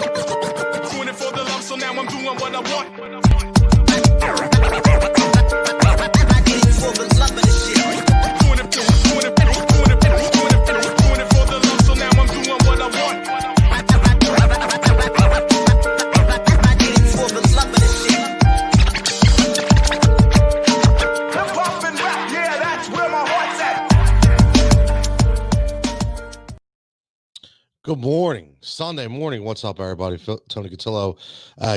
Doing it for the love, so now I'm doing what I want. I did it for the love of the shit. Doing it for the love, so now I'm doing what I want. I did it for the love of the shit. Hip hop and rap, yeah, that's where my heart's at. Good morning. Sunday morning. What's up, everybody? Tony Cotillo,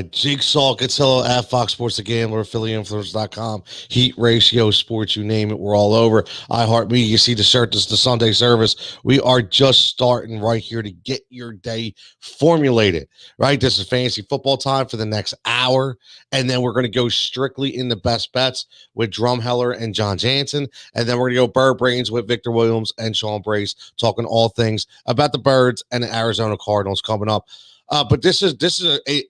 Jigsaw Cotillo at Fox Sports The Gambler, PhillyInfluence.com, Heat Ratio Sports, you name it, we're all over. iHeartRadio, you see the shirt, this is the Sunday service. We are just starting right here to get your day formulated, right? This is fantasy football time for the next hour, and then we're going to go strictly in the best bets with Drumheller and John Jansen, and then we're going to go Bird Brains with Victor Williams and Sean Brace, talking all things about the Birds and the Arizona Cardinals coming up. But this is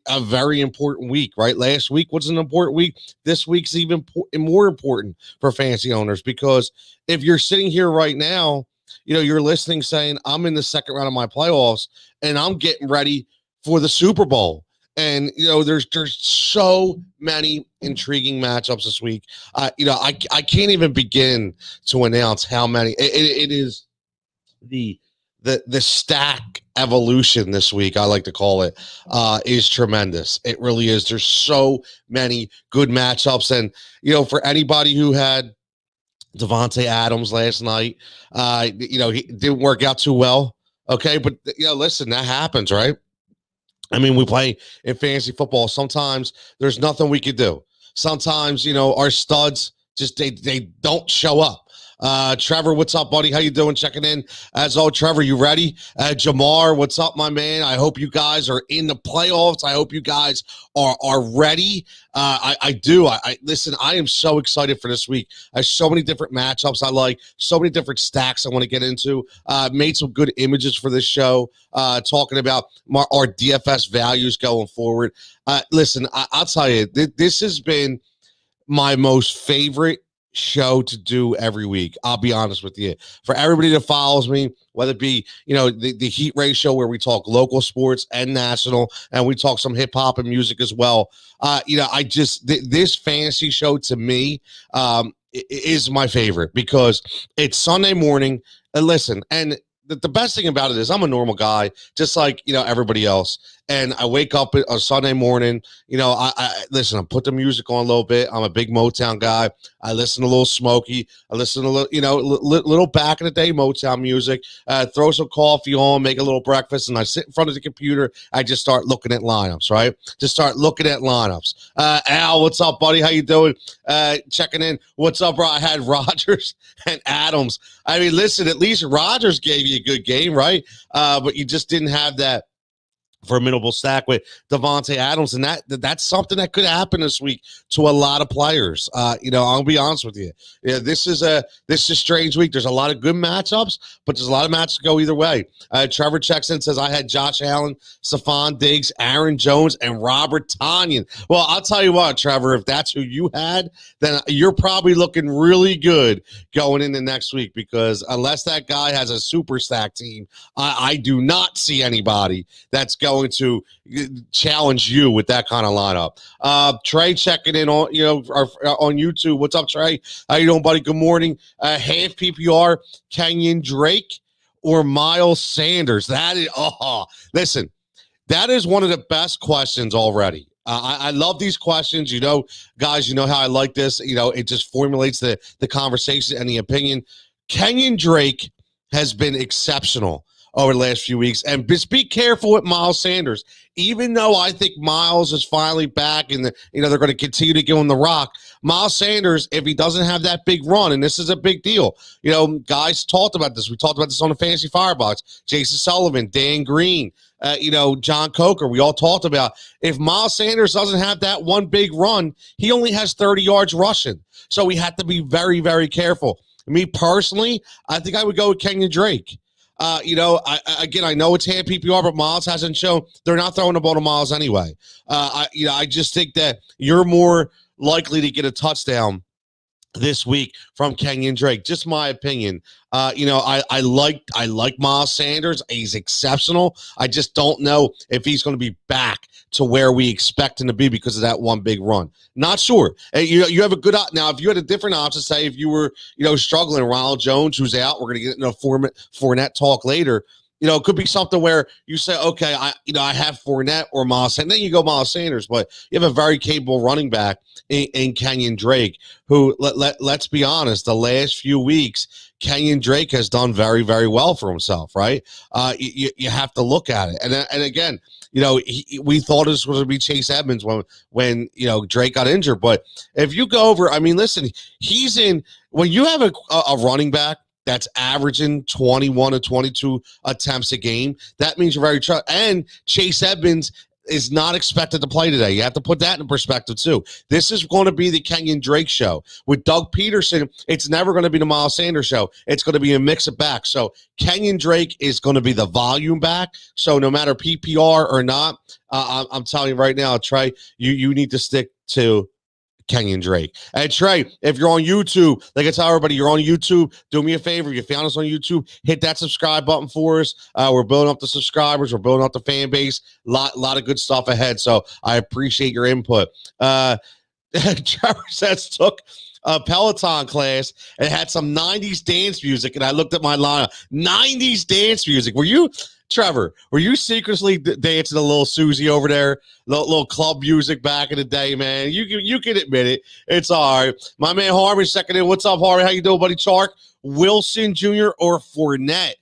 a very important week, right? Last week was an important week. This week's even more important for fantasy owners, because if you're sitting here right now, you know, you're listening saying, I'm in the second round of my playoffs and I'm getting ready for the Super Bowl. And, you know, there's so many intriguing matchups this week. You know, I can't even begin to announce how many. It is the stack evolution this week, I like to call it, is tremendous. It really is. There's so many good matchups. And, you know, for anybody who had Devontae Adams last night, you know, he didn't work out too well. Okay. But, you know, listen, that happens, right? I mean, we play in fantasy football. Sometimes there's nothing we could do. Sometimes, you know, our studs just, they don't show up. Trevor, what's up, buddy? How you doing? Checking in. As always, Trevor, you ready? Jamar, what's up, my man? I hope you guys are in the playoffs. I hope you guys are ready. I do. Listen, I am so excited for this week. I have so many different matchups I like, so many different stacks I want to get into. Made some good images for this show, talking about our DFS values going forward. Listen, I'll tell you, this has been my most favorite show to do every week. I'll be honest with you. For everybody that follows me, whether it be, you know, the Heat Ratio, where we talk local sports and national, and we talk some hip hop and music as well. You know, this fantasy show to me is my favorite, because it's Sunday morning. And listen, and the best thing about it is I'm a normal guy, just like, you know, everybody else. And I wake up on Sunday morning, you know, I listen, I put the music on a little bit. I'm a big Motown guy. I listen to a little Smokey. I listen to, you know, little back in the day Motown music, throw some coffee on, make a little breakfast, and I sit in front of the computer. I just start looking at lineups, right? Just start looking at lineups. Al, what's up, buddy? How you doing? Checking in. What's up, bro? I had Rodgers and Adams. I mean, listen, at least Rodgers gave you a good game, right? But you just didn't have that formidable stack with Devontae Adams, and that's something that could happen this week to a lot of players. You know, I'll be honest with you. Yeah, this is a strange week. There's a lot of good matchups, but there's a lot of matchups go either way. Trevor checks in, says I had Josh Allen, Stephon Diggs, Aaron Jones, and Robert Tonyan. Well, I'll tell you what, Trevor, if that's who you had, then you're probably looking really good going into next week, because unless that guy has a super stack team, I do not see anybody that's going to challenge you with that kind of lineup. Trey checking in on, you know, on YouTube. What's up, Trey? How you doing, buddy? Good morning. Half PPR, Kenyon Drake or Miles Sanders? That is, listen, that is one of the best questions already. I love these questions. You know, guys, you know how I like this. You know, it just formulates the conversation and the opinion. Kenyon Drake has been exceptional over the last few weeks. And just be careful with Miles Sanders. Even though I think Miles is finally back and, you know, they're going to continue to give him the rock, Miles Sanders, if he doesn't have that big run, and this is a big deal, you know, guys talked about this. We talked about this on the Fantasy Firebox. Jason Sullivan, Dan Green, you know, John Coker. We all talked about, if Miles Sanders doesn't have that one big run, he only has 30 yards rushing. So we have to be very, very careful. Me personally, I think I would go with Kenyon Drake. You know, I know it's hand PPR, but Miles hasn't shown. They're not throwing the ball to Miles anyway. I just think that you're more likely to get a touchdown this week from Kenyon Drake. Just my opinion. I like Miles Sanders. He's exceptional. I just don't know if he's going to be back to where we expect him to be because of that one big run. Not sure. You have a good now. If you had a different option, say if you were struggling, Ronald Jones, who's out, we're going to get into Fournette talk later. It could be something where you say, okay, I have Fournette or Miles, and then you go Miles Sanders, but you have a very capable running back in Kenyon Drake, who, let's be honest, the last few weeks, Kenyon Drake has done very, very well for himself, right? You have to look at it. And again, we thought this was going to be Chase Edmonds when Drake got injured. But if you go over, listen, when you have a running back that's averaging 21 to 22 attempts a game, that means you're very and Chase Edmonds is not expected to play today. You have to put that in perspective too. This is going to be the Kenyon Drake show. With Doug Peterson, it's never going to be the Miles Sanders show. It's going to be a mix of back. So Kenyon Drake is going to be the volume back. So no matter PPR or not, I'm telling you right now, Trey, you need to stick to Kenyon Drake. And Trey, if you're on YouTube, like I tell everybody, you're on YouTube, do me a favor. If you found us on YouTube, hit that subscribe button for us. We're building up the subscribers. We're building up the fan base. Lot of good stuff ahead. So I appreciate your input. Trevor says took a Peloton class and had some 90s dance music. And I looked at my line, 90s dance music. Trevor, were you secretly dancing a little Susie over there? Little club music back in the day, man. You can admit it. It's all right. My man Harvey second in. What's up, Harvey? How you doing, buddy? Chark, Wilson Jr. or Fournette?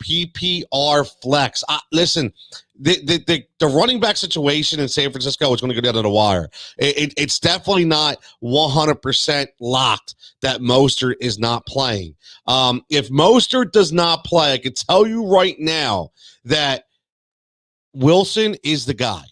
PPR flex. Listen, the running back situation in San Francisco is going to go down to the wire. It's definitely not 100% locked that Mostert is not playing. If Mostert does not play, I can tell you right now that Wilson is the guy.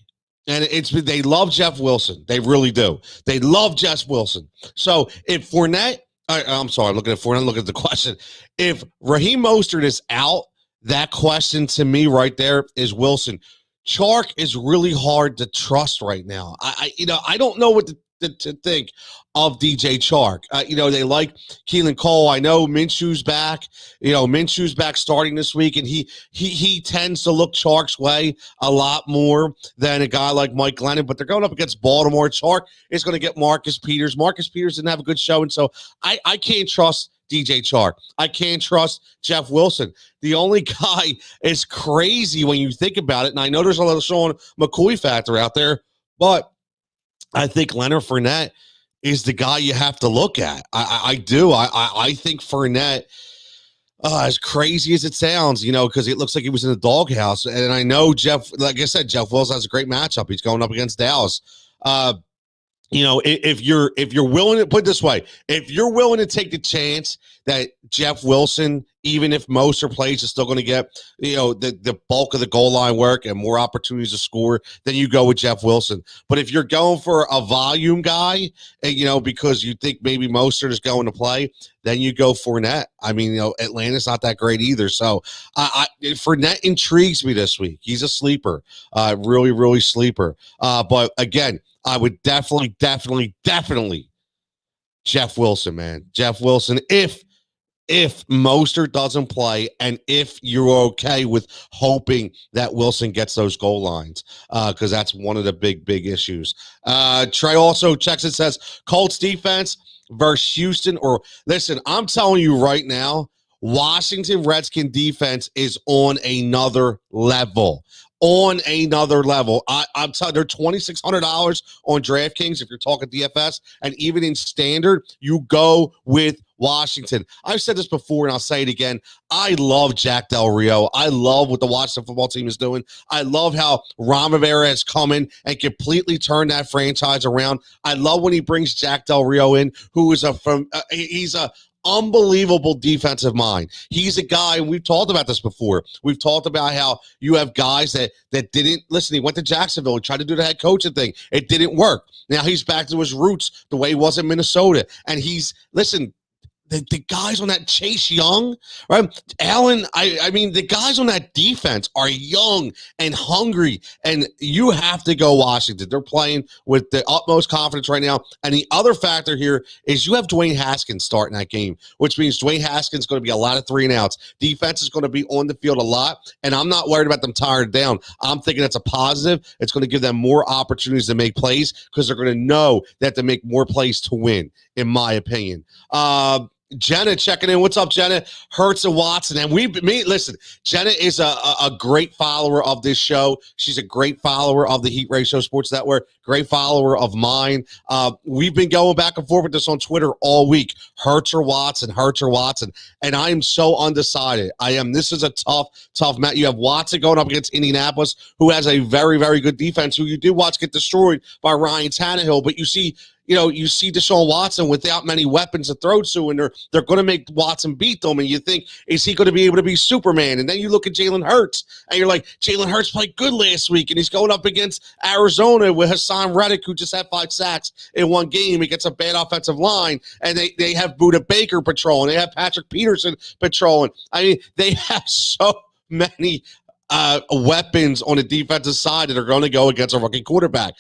And they love Jeff Wilson. They really do. They love Jeff Wilson. So if Fournette, I'm sorry, I'm looking at Fournette, look at the question. If Raheem Mostert is out, that question to me right there is Wilson. Chark is really hard to trust right now. I don't know what to think of DJ Chark. They like Keelan Cole. I know Minshew's back. Minshew's back starting this week, and he tends to look Chark's way a lot more than a guy like Mike Glennon. But they're going up against Baltimore. Chark is going to get Marcus Peters. Marcus Peters didn't have a good showing, so I can't trust DJ Chark. I can't trust Jeff Wilson. The only guy is crazy when you think about it, and I know there's a little Sean McCoy factor out there, but I think Leonard Fournette is the guy you have to look at. I do. I think Fournette, as crazy as it sounds, because it looks like he was in the doghouse. And I know like I said, Jeff Wilson has a great matchup. He's going up against Dallas. If you're willing to put it this way, if you're willing to take the chance that Jeff Wilson, even if Mostert plays, is still going to get, the bulk of the goal line work and more opportunities to score, then you go with Jeff Wilson. But if you're going for a volume guy, because you think maybe Mostert is going to play, then you go Fournette. Atlanta's not that great either. So Fournette intrigues me this week. He's a sleeper, really, really sleeper. But again, I would definitely Jeff Wilson, man. Jeff Wilson, if Mostert doesn't play and if you're okay with hoping that Wilson gets those goal lines, because that's one of the big issues. Trey also checks and says, Colts defense versus Houston. Listen, I'm telling you right now, Washington Redskin defense is on another level. I'm telling you, they're $2,600 on DraftKings if you're talking DFS, and even in standard, you go with Washington. I've said this before, and I'll say it again. I love Jack Del Rio. I love what the Washington football team is doing. I love how Ron Rivera has come in and completely turned that franchise around. I love when he brings Jack Del Rio in, who is he's a unbelievable defensive mind. He's a guy, and we've talked about this before. We've talked about how you have guys that didn't listen. He went to Jacksonville. He tried to do the head coaching thing. It didn't work. Now he's back to his roots the way he was in Minnesota. And the guys on that Chase Young, right? Allen, I mean, the guys on that defense are young and hungry, and you have to go Washington. They're playing with the utmost confidence right now. And the other factor here is you have Dwayne Haskins starting that game, which means Dwayne Haskins is going to be a lot of 3-and-outs. Defense is going to be on the field a lot, and I'm not worried about them tired down. I'm thinking that's a positive. It's going to give them more opportunities to make plays because they're going to know that to make more plays to win, in my opinion. Jenna checking in. What's up, Jenna? Hurts and Watson. And listen, Jenna is a great follower of this show. She's a great follower of the Heat Ratio Sports Network, great follower of mine. We've been going back and forth with this on Twitter all week. Hurts or Watson, Hurts or Watson. And I am so undecided. This is a tough match. You have Watson going up against Indianapolis, who has a very, very good defense, who you did watch get destroyed by Ryan Tannehill. But you see Deshaun Watson without many weapons to throw to, and they're going to make Watson beat them. And you think, is he going to be able to be Superman? And then you look at Jalen Hurts, and you're like, Jalen Hurts played good last week, and he's going up against Arizona with Hassan Reddick, who just had 5 sacks in one game against a bad offensive line, and they have Budda Baker patrolling, they have Patrick Peterson patrolling. I mean, they have so many weapons on the defensive side that are going to go against a rookie quarterback.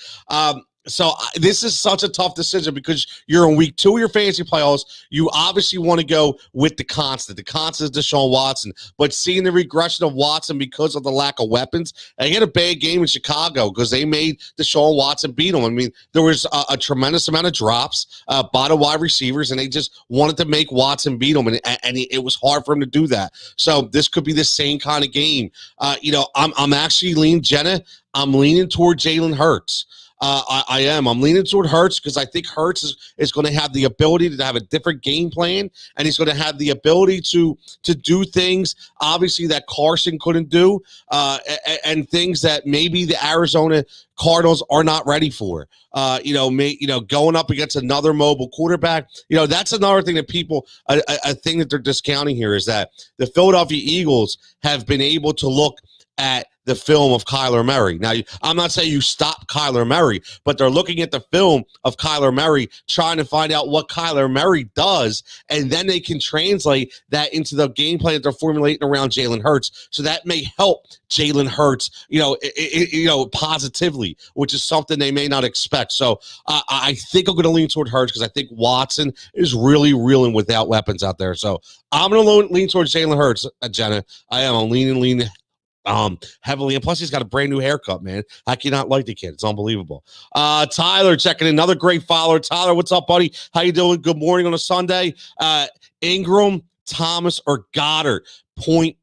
So this is such a tough decision because you're in week 2 of your fantasy playoffs. You obviously want to go with the constant. The constant is Deshaun Watson. But seeing the regression of Watson because of the lack of weapons, he had a bad game in Chicago because they made Deshaun Watson beat him. I mean, there was a tremendous amount of drops by the wide receivers, and they just wanted to make Watson beat him, and it was hard for him to do that. So this could be the same kind of game. I'm actually leaning, Jenna, I'm leaning toward Jalen Hurts. I am. I'm leaning toward Hurts because I think Hurts is going to have the ability to have a different game plan, and he's going to have the ability to do things, obviously, that Carson couldn't do, and things that maybe the Arizona Cardinals are not ready for. Going up against another mobile quarterback, that's another thing that people, a thing that they're discounting here is that the Philadelphia Eagles have been able to look at the film of Kyler Murray. Now, I'm not saying you stop Kyler Murray, but they're looking at the film of Kyler Murray, trying to find out what Kyler Murray does, and then they can translate that into the game plan that they're formulating around Jalen Hurts. So that may help Jalen Hurts, positively, which is something they may not expect. So I think I'm going to lean toward Hurts because I think Watson is really reeling without weapons out there. So I'm going to lean towards Jalen Hurts, Jenna. I am. I'm leaning heavily, and plus he's got a brand new haircut, man. I cannot like the kid. It's unbelievable. Tyler checking in, another great follower. Tyler, what's up, buddy? How you doing? Good morning on a Sunday. Ingram, Thomas, or Goddard, 0.5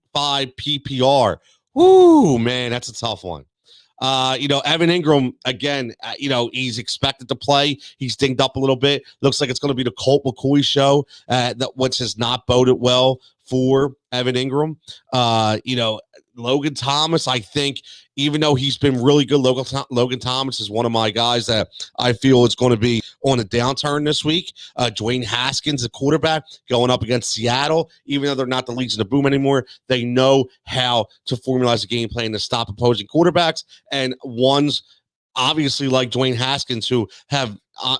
PPR. Woo, man, that's a tough one. Evan Ingram, again, he's expected to play. He's dinged up a little bit. Looks like it's going to be the Colt McCoy show, which has not boded well for Evan Ingram. Logan Thomas, I think, even though he's been really good, Logan Thomas is one of my guys that I feel is going to be on a downturn this week. Dwayne Haskins, the quarterback, going up against Seattle. Even though they're not the Legion of Boom anymore, they know how to formalize a game plan to stop opposing quarterbacks. And ones, obviously, like Dwayne Haskins, who have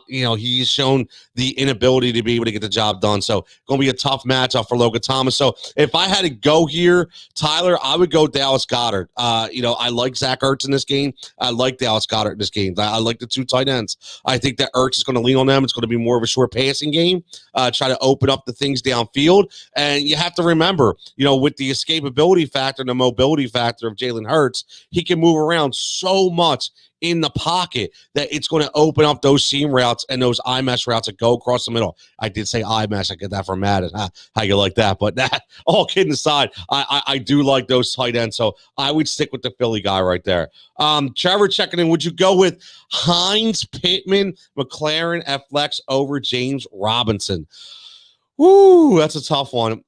he's shown the inability to be able to get the job done. So going to be a tough matchup for Logan Thomas. So if I had to go here, Tyler, I would go Dallas Goedert. I like Zach Ertz in this game. I like Dallas Goedert in this game. I like the 2 tight ends. I think that Ertz is going to lean on them. It's going to be more of a short passing game, try to open up the things downfield. And you have to remember, with the escapability factor and the mobility factor of Jalen Hurts, he can move around so much in the pocket that it's going to open up those seam routes and those I-mesh routes that go across the middle. I did say I-mesh. I get that from Madden. How you like that? But that, all kidding aside, I do like those tight ends. So I would stick with the Philly guy right there. Trevor checking in. Would you go with Hines, Pittman, McLaren at flex over James Robinson? Woo, that's a tough one.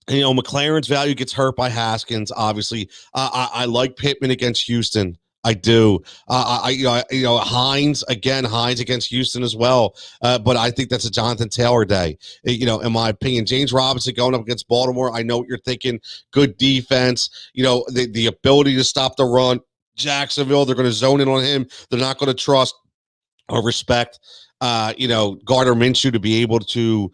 McLaren's value gets hurt by Haskins. Obviously, I like Pittman against Houston. I do. Hines against Houston as well. But I think that's a Jonathan Taylor day, in my opinion. James Robinson going up against Baltimore. I know what you're thinking. Good defense, the ability to stop the run. Jacksonville, they're going to zone in on him. They're not going to trust or respect Gardner Minshew to be able to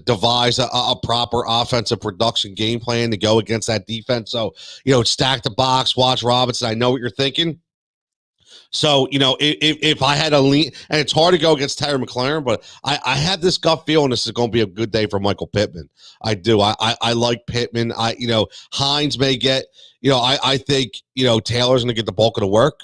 devise a proper offensive production game plan to go against that defense. So, stack the box, watch Robinson. I know what you're thinking. So, if I had a lean, and it's hard to go against Terry McLaurin, but I have this gut feeling this is going to be a good day for Michael Pittman. I do. I like Pittman. Hines may get, I think, Taylor's going to get the bulk of the work.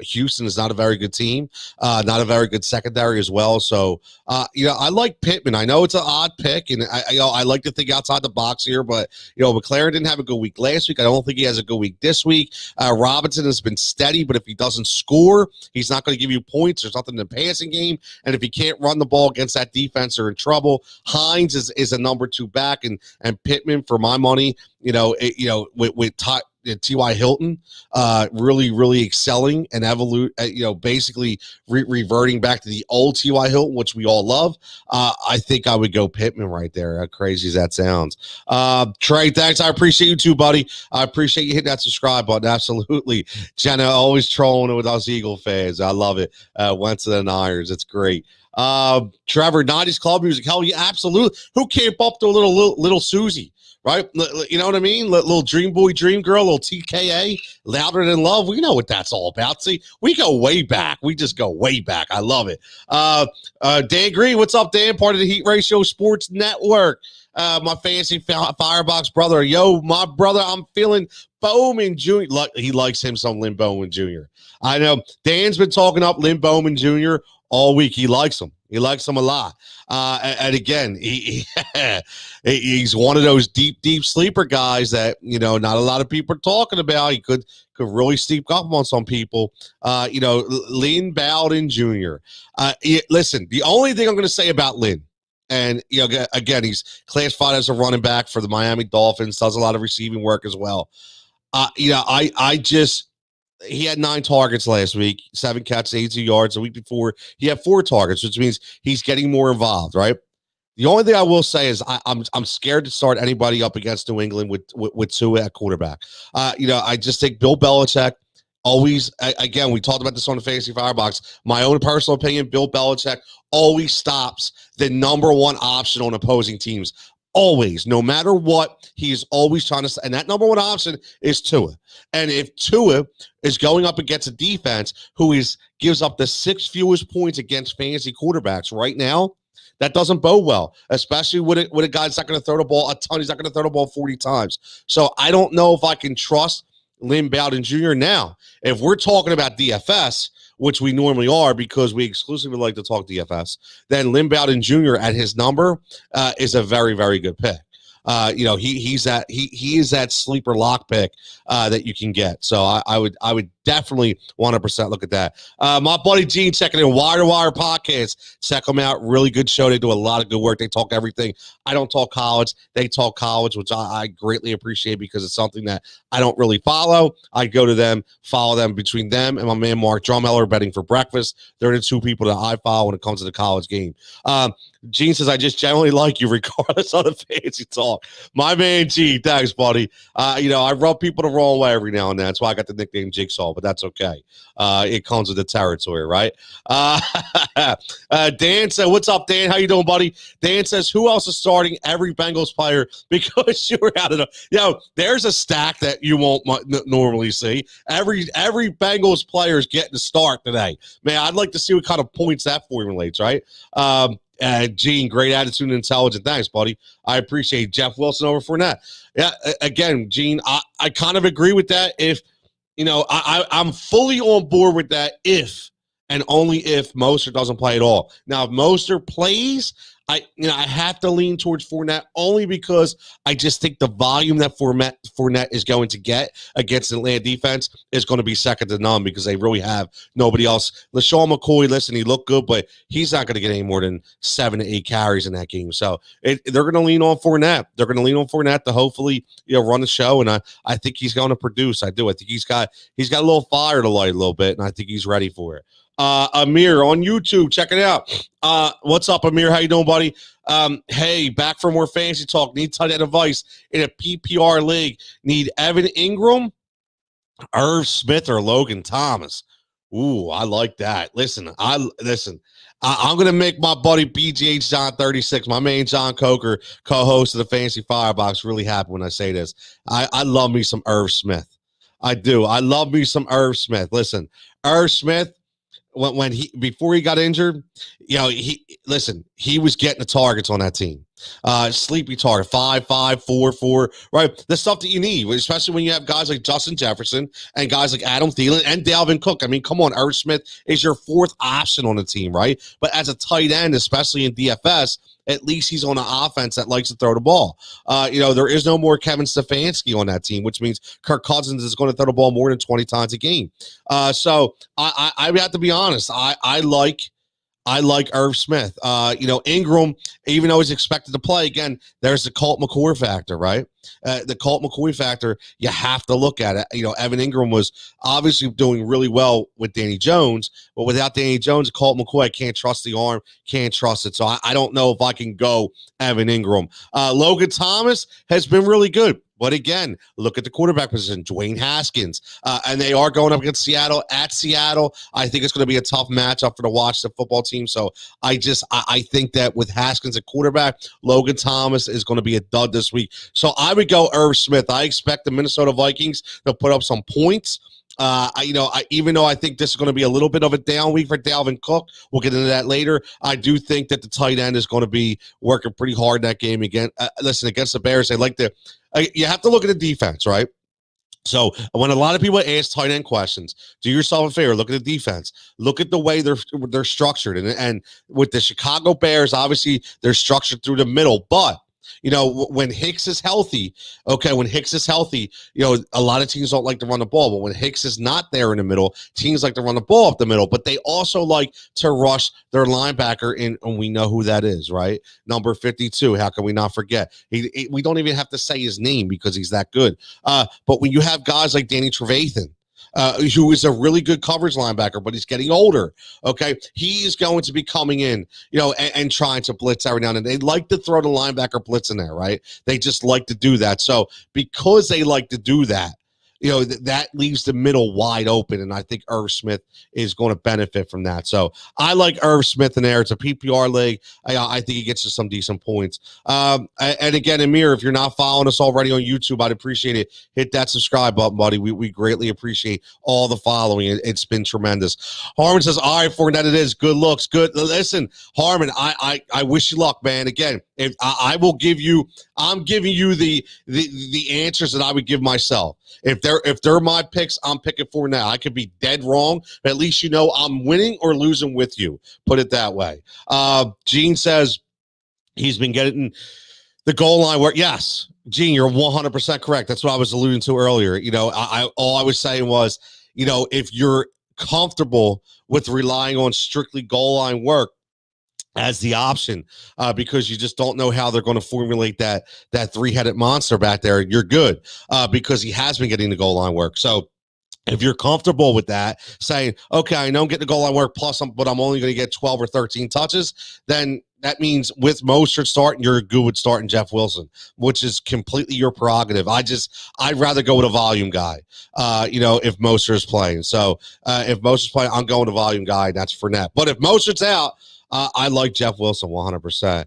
Houston is not a very good team, not a very good secondary as well. So, I like Pittman. I know it's an odd pick, and I like to think outside the box here, but, McLaurin didn't have a good week last week. I don't think he has a good week this week. Robinson has been steady, but if he doesn't score, he's not going to give you points. There's nothing in the passing game, and if he can't run the ball against that defense, they're in trouble. Hines is a number 2 back, and Pittman, for my money, with T.Y. Hilton really excelling and basically reverting back to the old T.Y. Hilton, which we all love. I think I would go Pittman right there, how crazy as that sounds. Trey, thanks. I appreciate you too, buddy. I appreciate you hitting that subscribe button. Absolutely. Jenna always trolling with us Eagle fans. I love it. Went to the Niners. It's great. Trevor, 90s club music. Hell yeah, absolutely. Who can't bump to a little Susie? Right? You know what I mean? Little Dream Boy, Dream Girl, little TKA, Louder Than Love. We know what that's all about. See, we go way back. We just go way back. I love it. Dan Green, what's up, Dan? Part of the Heat Ratio Sports Network. My fancy Firebox brother. Yo, my brother, I'm feeling Bowman Jr. He likes him some Lynn Bowman Jr. I know. Dan's been talking up Lynn Bowman Jr. all week. He likes him. He likes him a lot. And again, he's one of those deep sleeper guys that, not a lot of people are talking about. He could really steep up on some people. Lynn Bowden Jr. Listen, the only thing I'm going to say about Lynn, and, again, he's classified as a running back for the Miami Dolphins, does a lot of receiving work as well. He had 9 targets last week, 7 catches, 82 yards. The week before, he had 4 targets, which means he's getting more involved, right? The only thing I will say is I'm scared to start anybody up against New England with Tua at quarterback. I just think Bill Belichick always, again, we talked about this on the Fantasy Firebox. My own personal opinion, Bill Belichick always stops the number 1 option on opposing teams. Always, no matter what, he is always trying to, and that number 1 option is Tua. And if Tua is going up against a defense who gives up the 6th fewest points against fantasy quarterbacks right now, that doesn't bode well, especially with a guy that's not going to throw the ball a ton. He's not going to throw the ball 40 times. So I don't know if I can trust Lynn Bowden Jr. Now, if we're talking about DFS, which we normally are because we exclusively like to talk DFS, then Lynn Bowden Jr. at his number is a very, very good pick. He is that sleeper lock pick that you can get. So I would definitely 100% look at that. My buddy Gene checking in Wire to Wire podcast. Check them out. Really good show. They do a lot of good work. They talk everything. I don't talk college. They talk college, which I greatly appreciate because it's something that I don't really follow. I go to them, follow them. Between them and my man Mark Drummeller betting for breakfast, they're the 2 people that I follow when it comes to the college game. Gene says, I just generally like you regardless of the fancy talk. My man, Gene, thanks, buddy. I rub people the wrong way every now and then. That's why I got the nickname Jigsaw, but that's okay. It comes with the territory, right? Dan said, what's up, Dan? How you doing, buddy? Dan says, who else is starting every Bengals player because you're out of the... there's a stack that you won't normally see. Every Bengals player is getting to start today. Man, I'd like to see what kind of points that formulates, right? Gene, great attitude and intelligent. Thanks, buddy. I appreciate Jeff Wilson over Fournette. Yeah, again, Gene, I kind of agree with that. If, I'm fully on board with that if and only if Mostert doesn't play at all. Now, if Mostert plays, I have to lean towards Fournette only because I just think the volume that Fournette is going to get against the Atlanta defense is going to be second to none because they really have nobody else. LaShawn McCoy, listen, he looked good, but he's not going to get any more than 7 to 8 carries in that game. So they're going to lean on Fournette. They're going to lean on Fournette to hopefully run the show, and I think he's going to produce. I do. I think he's got a little fire to light a little bit, and I think he's ready for it. Amir on YouTube, check it out. What's up, Amir? How you doing, buddy? Hey, back for more fantasy talk. Need tight end advice in a PPR league. Need Evan Ingram, Irv Smith, or Logan Thomas. Ooh, I like that. Listen, I'm going to make my buddy BGH John 36, my main John Coker, co-host of the Fantasy Firebox, really happy when I say this. I love me some Irv Smith. I do. I love me some Irv Smith. Listen, Irv Smith, when he before he got injured, he was getting the targets on that team. Sleepy target 5, 5, 4, 4, right? The stuff that you need, especially when you have guys like Justin Jefferson and guys like Adam Thielen and Dalvin Cook. I mean, come on, Irv Smith is your fourth option on the team, right? But as a tight end, especially in DFS, at least he's on an offense that likes to throw the ball. There is no more Kevin Stefanski on that team, which means Kirk Cousins is going to throw the ball more than 20 times a game. So I have to be honest. I like Irv Smith. Ingram, even though he's expected to play, again, there's the Colt McCoy factor, right? The Colt McCoy factor, you have to look at it. Evan Ingram was obviously doing really well with Danny Jones, but without Danny Jones, Colt McCoy, I can't trust the arm, can't trust it. So I don't know if I can go Evan Ingram. Logan Thomas has been really good. But again, look at the quarterback position, Dwayne Haskins. And they are going up against Seattle at Seattle. I think it's going to be a tough matchup for the Washington football team. So I think that with Haskins at quarterback, Logan Thomas is going to be a dud this week. So I would go Irv Smith. I expect the Minnesota Vikings to put up some points. Even though I think this is going to be a little bit of a down week for Dalvin Cook, we'll get into that later. I do think that the tight end is going to be working pretty hard in that game again. Against the Bears, they like to. You have to look at the defense, right? So when a lot of people ask tight end questions, do yourself a favor, look at the defense. Look at the way they're structured. And with the Chicago Bears, obviously they're structured through the middle. But, when Hicks is healthy, a lot of teams don't like to run the ball. But when Hicks is not there in the middle, teams like to run the ball up the middle. But they also like to rush their linebacker in, and we know who that is, right? Number 52. How can we not forget? We don't even have to say his name because he's that good. But when you have guys like Danny Trevathan, who is a really good coverage linebacker, but he's getting older. Okay. He is going to be coming in, and trying to blitz every now and then. They like to throw the linebacker blitz in there, right? They just like to do that. So because they like to do that, that leaves the middle wide open, and I think Irv Smith is going to benefit from that. So I like Irv Smith in there. It's a PPR league. I think he gets us some decent points. And again, Amir, if you're not following us already on YouTube, I'd appreciate it. Hit that subscribe button, buddy. We greatly appreciate all the following. It's been tremendous. Harmon says, all right, Fournette, it is. Good looks. Good. Listen, Harmon, I wish you luck, man. Again, if I'm giving you the answers that I would give myself. If they're my picks, I'm picking Fournette. I could be dead wrong, but at least I'm winning or losing with you. Put it that way. Gene says he's been getting the goal line work. Yes, Gene, you're 100% correct. That's what I was alluding to earlier. All I was saying was, if you're comfortable with relying on strictly goal line work as the option, because you just don't know how they're going to formulate that three-headed monster back there, you're good, because he has been getting the goal line work. So if you're comfortable with that, saying, okay, I know I'm getting the goal line work but I'm only going to get 12 or 13 touches, then that means with Mostert starting, you're good with starting Jeff Wilson, which is completely your prerogative. I'd rather go with a volume guy, if Mostert is playing. So if Mostert's playing, I'm going to volume guy, and that's Fournette. But if Mostert's out, I like Jeff Wilson 100%.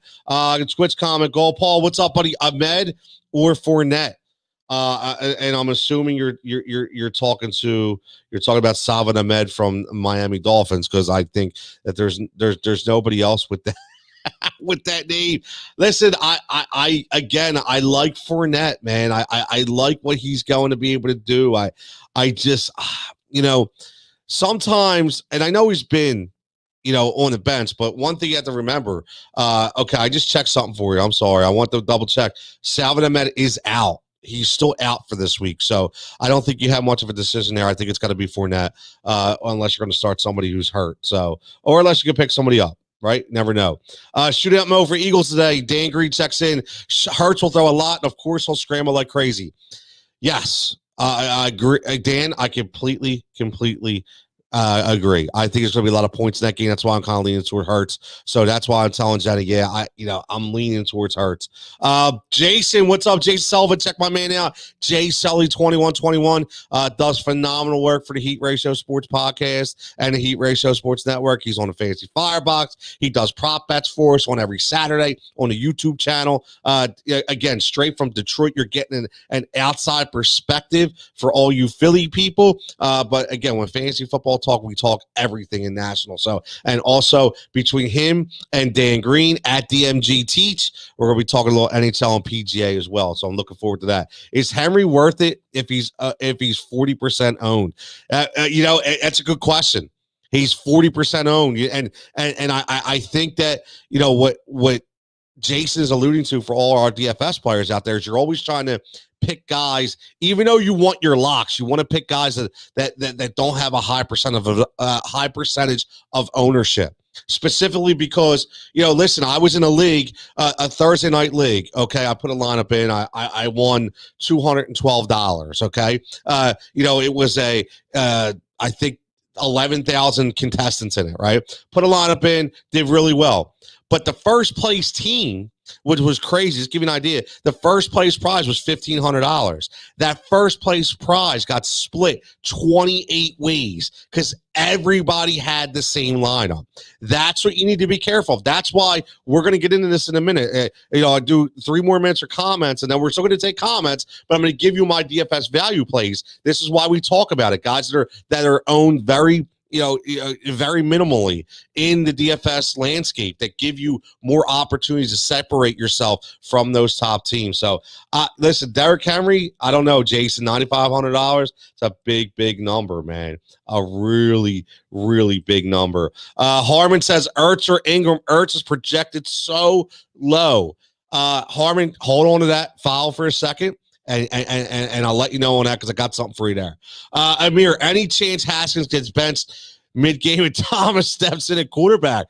Twitch comment, Goal Paul, what's up, buddy? Ahmed or Fournette? And I'm assuming you're talking about Salvon Ahmed from Miami Dolphins, because I think that there's nobody else with that with that name. Listen, I like Fournette, man. I like what he's going to be able to do. I just sometimes, and I know he's been on the bench, but one thing you have to remember, okay, I just checked something for you. I'm sorry. I want to double check. Salvon Ahmed is out. He's still out for this week. So I don't think you have much of a decision there. I think it's got to be Fournette, unless you're going to start somebody who's hurt. So, or unless you can pick somebody up, right? Never know. Shootout Mo for Eagles today. Dan Green checks in. Hurts will throw a lot, and of course he'll scramble like crazy. Yes, I agree. Dan, I completely Agree. I think there's going to be a lot of points in that game. That's why I'm kind of leaning toward Hurts. So that's why I'm telling Jenny, yeah, I'm leaning towards Hurts. Jason, what's up? Jason Sullivan, check my man out. Jay Sully 2121 does phenomenal work for the Heat Ratio Sports Podcast and the Heat Ratio Sports Network. He's on the Fantasy Firebox. He does prop bets for us on every Saturday on the YouTube channel. Again, straight from Detroit, you're getting an outside perspective for all you Philly people. But again, when fantasy football talk, we talk everything in national. So, and also between him and Dan Green at DMG Teach, we're going to be talking a little NHL and PGA as well. So I'm looking forward to that. Is Henry worth it if he's 40% owned? That's a good question. He's 40% owned, and I think that what Jason is alluding to for all our DFS players out there is you're always trying to pick guys, even though you want your locks, you want to pick guys that don't have a high percentage of ownership. Specifically because, listen, I was in a league, a Thursday night league. Okay. I put a lineup in, I won $212. Okay. It was I think 11,000 contestants in it, right? Put a lineup in, did really well. But the first place team, which was crazy, just give you an idea, the first place prize was $1,500. That first place prize got split 28 ways because everybody had the same lineup. That's what you need to be careful of. That's why we're going to get into this in a minute. I do 3 more minutes for comments, and then we're still going to take comments, but I'm going to give you my DFS value plays. This is why we talk about it. Guys that are owned very minimally in the DFS landscape that give you more opportunities to separate yourself from those top teams. So, listen, Derrick Henry, I don't know, Jason, $9,500. It's a big, big number, man. A really, really big number. Harmon says Ertz or Ingram. Ertz is projected so low. Harmon, hold on to that file for a second. And I'll let you know on that because I got something for you there. Amir, any chance Haskins gets benched mid-game and Thomas steps in at quarterback?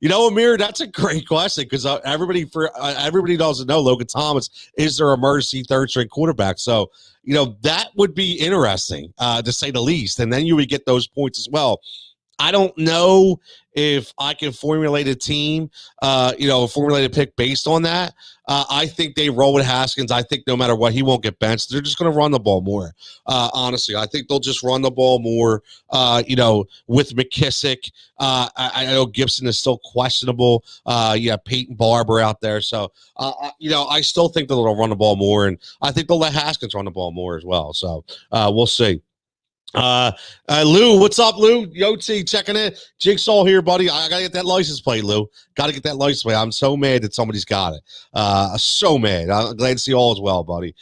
Amir, that's a great question because everybody doesn't know Logan Thomas is their emergency third-string quarterback. So, that would be interesting to say the least. And then you would get those points as well. I don't know if I can formulate a team, formulate a pick based on that. I think they roll with Haskins. I think no matter what, he won't get benched. They're just going to run the ball more. Honestly, I think they'll just run the ball more, with McKissick. I know Gibson is still questionable. Peyton Barber out there. So, I still think that they'll run the ball more, and I think they'll let Haskins run the ball more as well. So, we'll see. Lou, what's up, Lou? Yoti checking in. Jigsaw here, buddy. I gotta get that license plate, Lou. Gotta get that license plate. I'm so mad that somebody's got it. So mad. I'm glad to see all as well, buddy.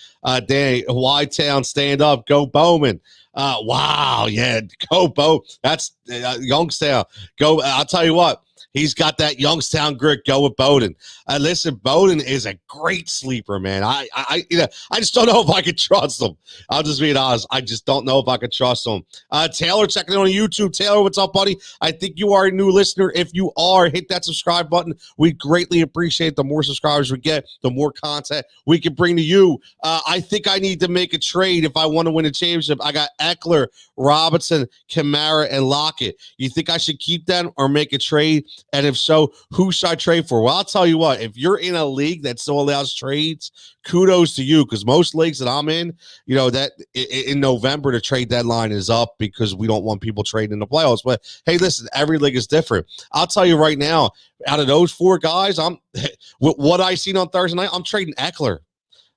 Danny, Y-Town, stand up. Go Bowman. Wow, yeah, go Bo. That's Youngstown. Go. I'll tell you what. He's got that Youngstown grit. Go with Bowden. Listen, Bowden is a great sleeper, man. I just don't know if I could trust him. I'll just be honest. I just don't know if I could trust him. Taylor checking in on YouTube. Taylor, what's up, buddy? I think you are a new listener. If you are, hit that subscribe button. We greatly appreciate the more subscribers we get, the more content we can bring to you. I think I need to make a trade if I want to win a championship. I got Eckler, Robinson, Kamara, and Lockett. You think I should keep them or make a trade? And if so, who should I trade for? Well, I'll tell you what, if you're in a league that still allows trades, kudos to you, because most leagues that I'm in, that in November the trade deadline is up because we don't want people trading in the playoffs. But hey, listen, every league is different. I'll tell you right now, out of those 4 guys, with what I seen on Thursday night, I'm trading Eckler.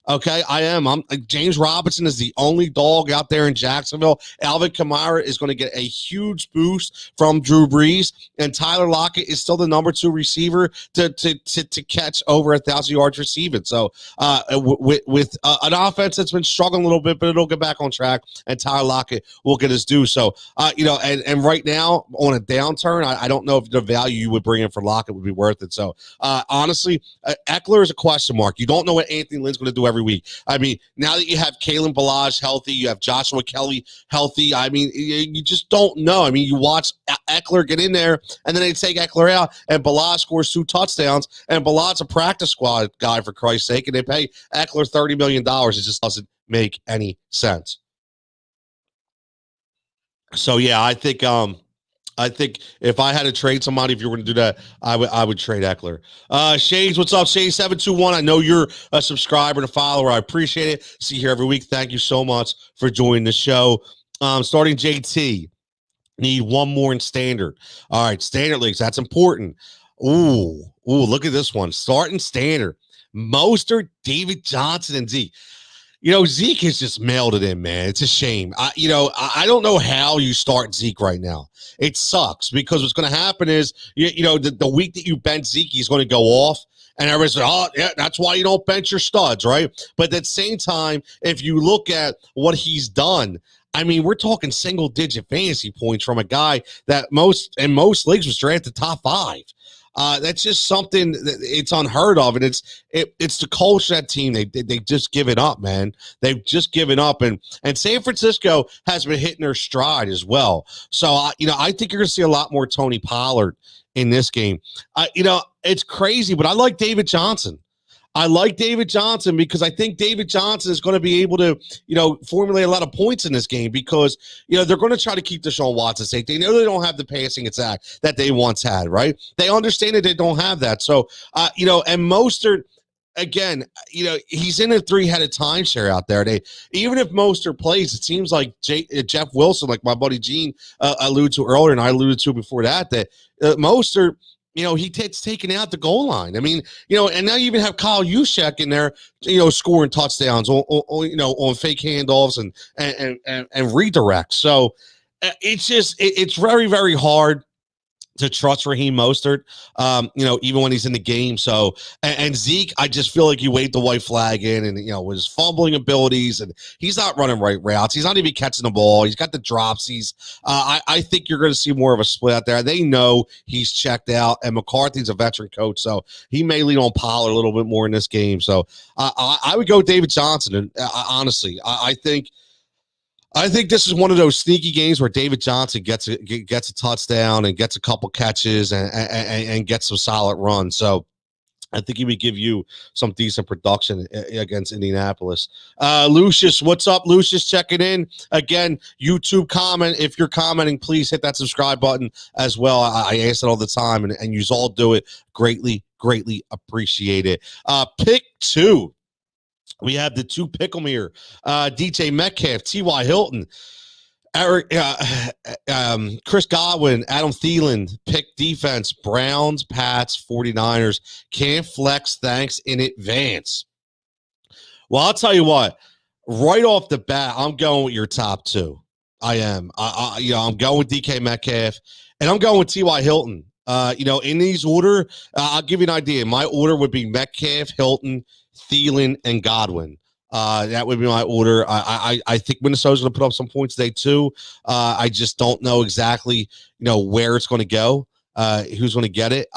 Okay, I am. James Robinson is the only dog out there in Jacksonville. Alvin Kamara is going to get a huge boost from Drew Brees, and Tyler Lockett is still the number 2 receiver to catch over 1,000 yards receiving. So, with an offense that's been struggling a little bit, but it'll get back on track, and Tyler Lockett will get his due. So, and right now on a downturn, I don't know if the value you would bring in for Lockett would be worth it. So, honestly, Eckler is a question mark. You don't know what Anthony Lynn's going to do every week. I mean, now that you have Kalen Ballage healthy, you have Joshua Kelly healthy. I mean, you just don't know. I mean, you watch Eckler get in there, and then they take Eckler out, and Ballage scores 2 touchdowns, and Ballage's a practice squad guy, for Christ's sake, and they pay Eckler $30 million. It just doesn't make any sense. So, yeah, I think I think if I had to trade somebody, if you were going to do that, I would trade Eckler. Shades, what's up? Shades 721. I know you're a subscriber and a follower. I appreciate it. See you here every week. Thank you so much for joining the show. Starting JT. Need one more in standard. All right, standard leagues. That's important. Ooh, look at this one. Starting standard. Mostert, David Johnson, and Zeke. Zeke has just mailed it in, man. It's a shame. I don't know how you start Zeke right now. It sucks because what's going to happen is, the week that you bench Zeke, he's going to go off. And everybody's like, oh, yeah, that's why you don't bench your studs, right? But at the same time, if you look at what he's done, I mean, we're talking single-digit fantasy points from a guy that in most leagues was drafted top 5. That's just something that it's unheard of, and it's the culture of that team. They just give it up, man. They've just given up, and San Francisco has been hitting their stride as well. So I think you're going to see a lot more Tony Pollard in this game. It's crazy, but I like David Johnson. I like David Johnson because I think David Johnson is going to be able to, formulate a lot of points in this game because, they're going to try to keep Deshaun Watson safe. They know they don't have the passing attack that they once had, right? They understand that they don't have that. So, and Mostert, again, he's in a 3-headed timeshare out there. Even if Mostert plays, it seems like Jeff Wilson, like my buddy Gene alluded to earlier, and I alluded to before that Mostert, he gets taken out the goal line. I mean, and now you even have Kyle Juszczyk in there, scoring touchdowns on fake handoffs and redirects. So it's very, very hard to trust Raheem Mostert, even when he's in the game. So, and Zeke, I just feel like you waved the white flag in and, with his fumbling abilities, and he's not running right routes. He's not even catching the ball. He's got the drops. I think you're going to see more of a split out there. They know he's checked out, and McCarthy's a veteran coach, so he may lean on Pollard a little bit more in this game. So I would go David Johnson. And honestly, I think this is one of those sneaky games where David Johnson gets a touchdown and gets a couple catches and gets some solid runs. So I think he would give you some decent production against Indianapolis. Lucius, what's up? Lucius checking in. Again, YouTube comment. If you're commenting, please hit that subscribe button as well. I ask it all the time, and you all do it. Greatly, greatly appreciate it. Pick 2. We have the 2 pick 'em here. DJ Metcalf, T.Y. Hilton, Eric, Chris Godwin, Adam Thielen, pick defense, Browns, Pats, 49ers. Can't flex, thanks in advance. Well, I'll tell you what. Right off the bat, I'm going with your top 2. I am. I'm going with DK Metcalf, and I'm going with T.Y. Hilton. In these order, I'll give you an idea. My order would be Metcalf, Hilton, Thielen, and Godwin. That would be my order. I think Minnesota's going to put up some points today too. I just don't know exactly, where it's going to go. Who's going to get it?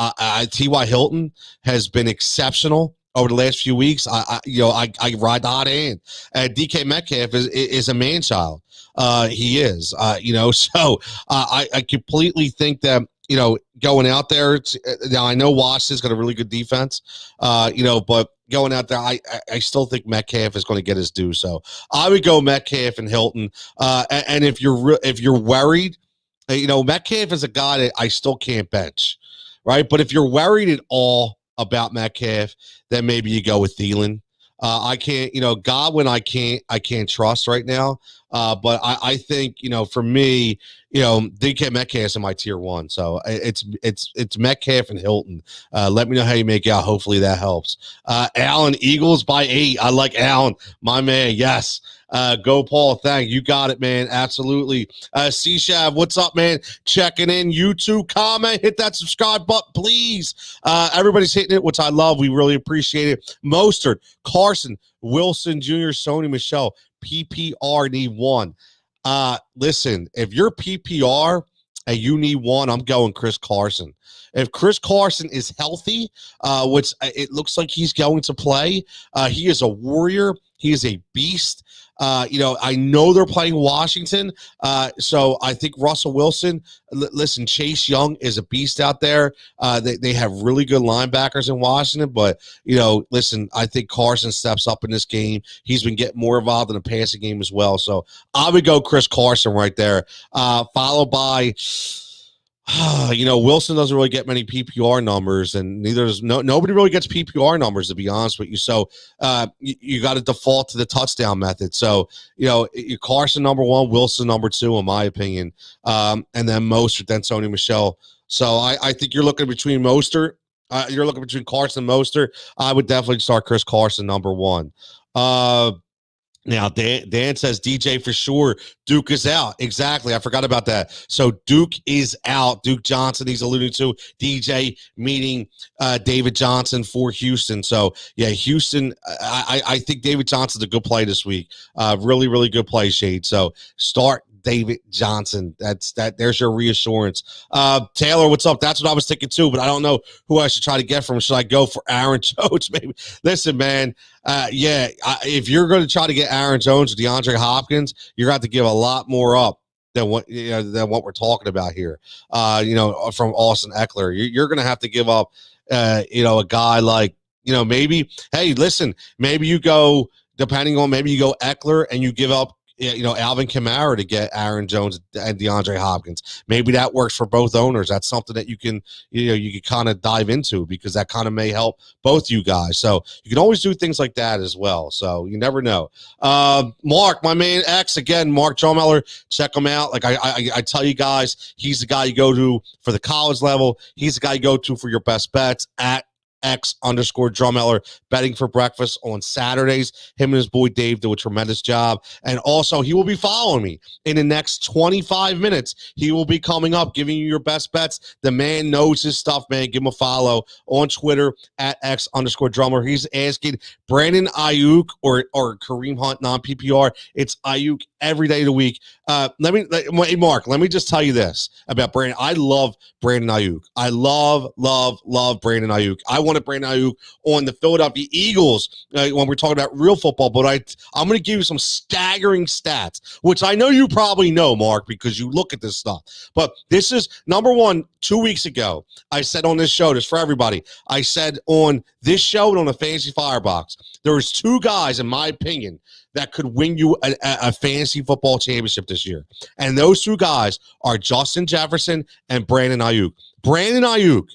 T.Y. Hilton has been exceptional over the last few weeks. I ride the hot hand. DK Metcalf is a man child. He is. So I completely think that. Going out there, now I know Washington's got a really good defense, but going out there, I still think Metcalf is going to get his due. So I would go Metcalf and Hilton. And if you're worried, Metcalf is a guy that I still can't bench, right? But if you're worried at all about Metcalf, then maybe you go with Thielen. I can't, Godwin, I can't trust right now. But I think, for me, DK Metcalf's in my tier 1. So it's Metcalf and Hilton. Let me know how you make out. Hopefully that helps. Allen, Eagles by 8. I like Allen, my man. Yes. Go Paul. Thank you. Got it, man. Absolutely. C-Shav, what's up, man? Checking in. YouTube comment. Hit that subscribe button, please. Everybody's hitting it, which I love. We really appreciate it. Mostert, Carson, Wilson Jr., Sony Michelle. PPR need 1. Listen, if you're PPR and you need 1, I'm going Chris Carson. If Chris Carson is healthy, which it looks like he's going to play, he is a warrior. He is a beast. I know they're playing Washington, so I think Russell Wilson. Listen, Chase Young is a beast out there. They have really good linebackers in Washington, but listen, I think Carson steps up in this game. He's been getting more involved in the passing game as well. So I would go Chris Carson right there, followed by. Wilson doesn't really get many PPR numbers, and neither does nobody really gets PPR numbers, to be honest with you. So you got to default to the touchdown method. So Carson number one, Wilson number two, in my opinion, and then Mostert, then Sony Michel. So I think you're looking between Mostert. You're looking between Carson and Mostert. I would definitely start Chris Carson number one. Now, Dan says DJ for sure. Duke is out. Exactly. I forgot about that. So Duke is out. Duke Johnson, he's alluding to DJ meeting David Johnson for Houston. So, yeah, Houston, I think David Johnson's a good play this week. Really, really good play, Shade. So start David Johnson. There's your reassurance. Taylor, what's up? That's what I was thinking too, but I don't know who I should try to get from. Should I go for Aaron Jones? Maybe. Listen, man. If you're going to try to get Aaron Jones or DeAndre Hopkins, you're going to have to give a lot more up than what we're talking about here. From Austin Eckler, you're going to have to give up. A guy like maybe. Hey, listen, maybe you go Eckler and you give up Alvin Kamara to get Aaron Jones and DeAndre Hopkins. Maybe that works for both owners. That's something that you can kind of dive into, because that kind of may help both you guys. So you can always do things like that as well. So you never know. Mark, my main ex, again, Mark Drummeller, check him out. Like I tell you guys, he's the guy you go to for the college level. He's the guy you go to for your best bets at X_Drummeller, betting for breakfast on Saturdays. Him and his boy Dave do a tremendous job. And also, he will be following me in the next 25 minutes. He will be coming up, giving you your best bets. The man knows his stuff, man. Give him a follow on Twitter at X_Drummer. He's asking Brandon Ayuk or Kareem Hunt non-PPR. It's Ayuk every day of the week. Mark, let me just tell you this about Brandon. I love Brandon Ayuk. I love Brandon Ayuk. I wanted Brandon Ayuk on the Philadelphia Eagles when we're talking about real football, but I'm going to give you some staggering stats, which I know you probably know, Mark, because you look at this stuff. But this is number one. 2 weeks ago, I said on this show, this for everybody, I said on this show and on the Fantasy Firebox, there was two guys, in my opinion, that could win you a fantasy football championship this year. And those two guys are Justin Jefferson and Brandon Ayuk. Brandon Ayuk,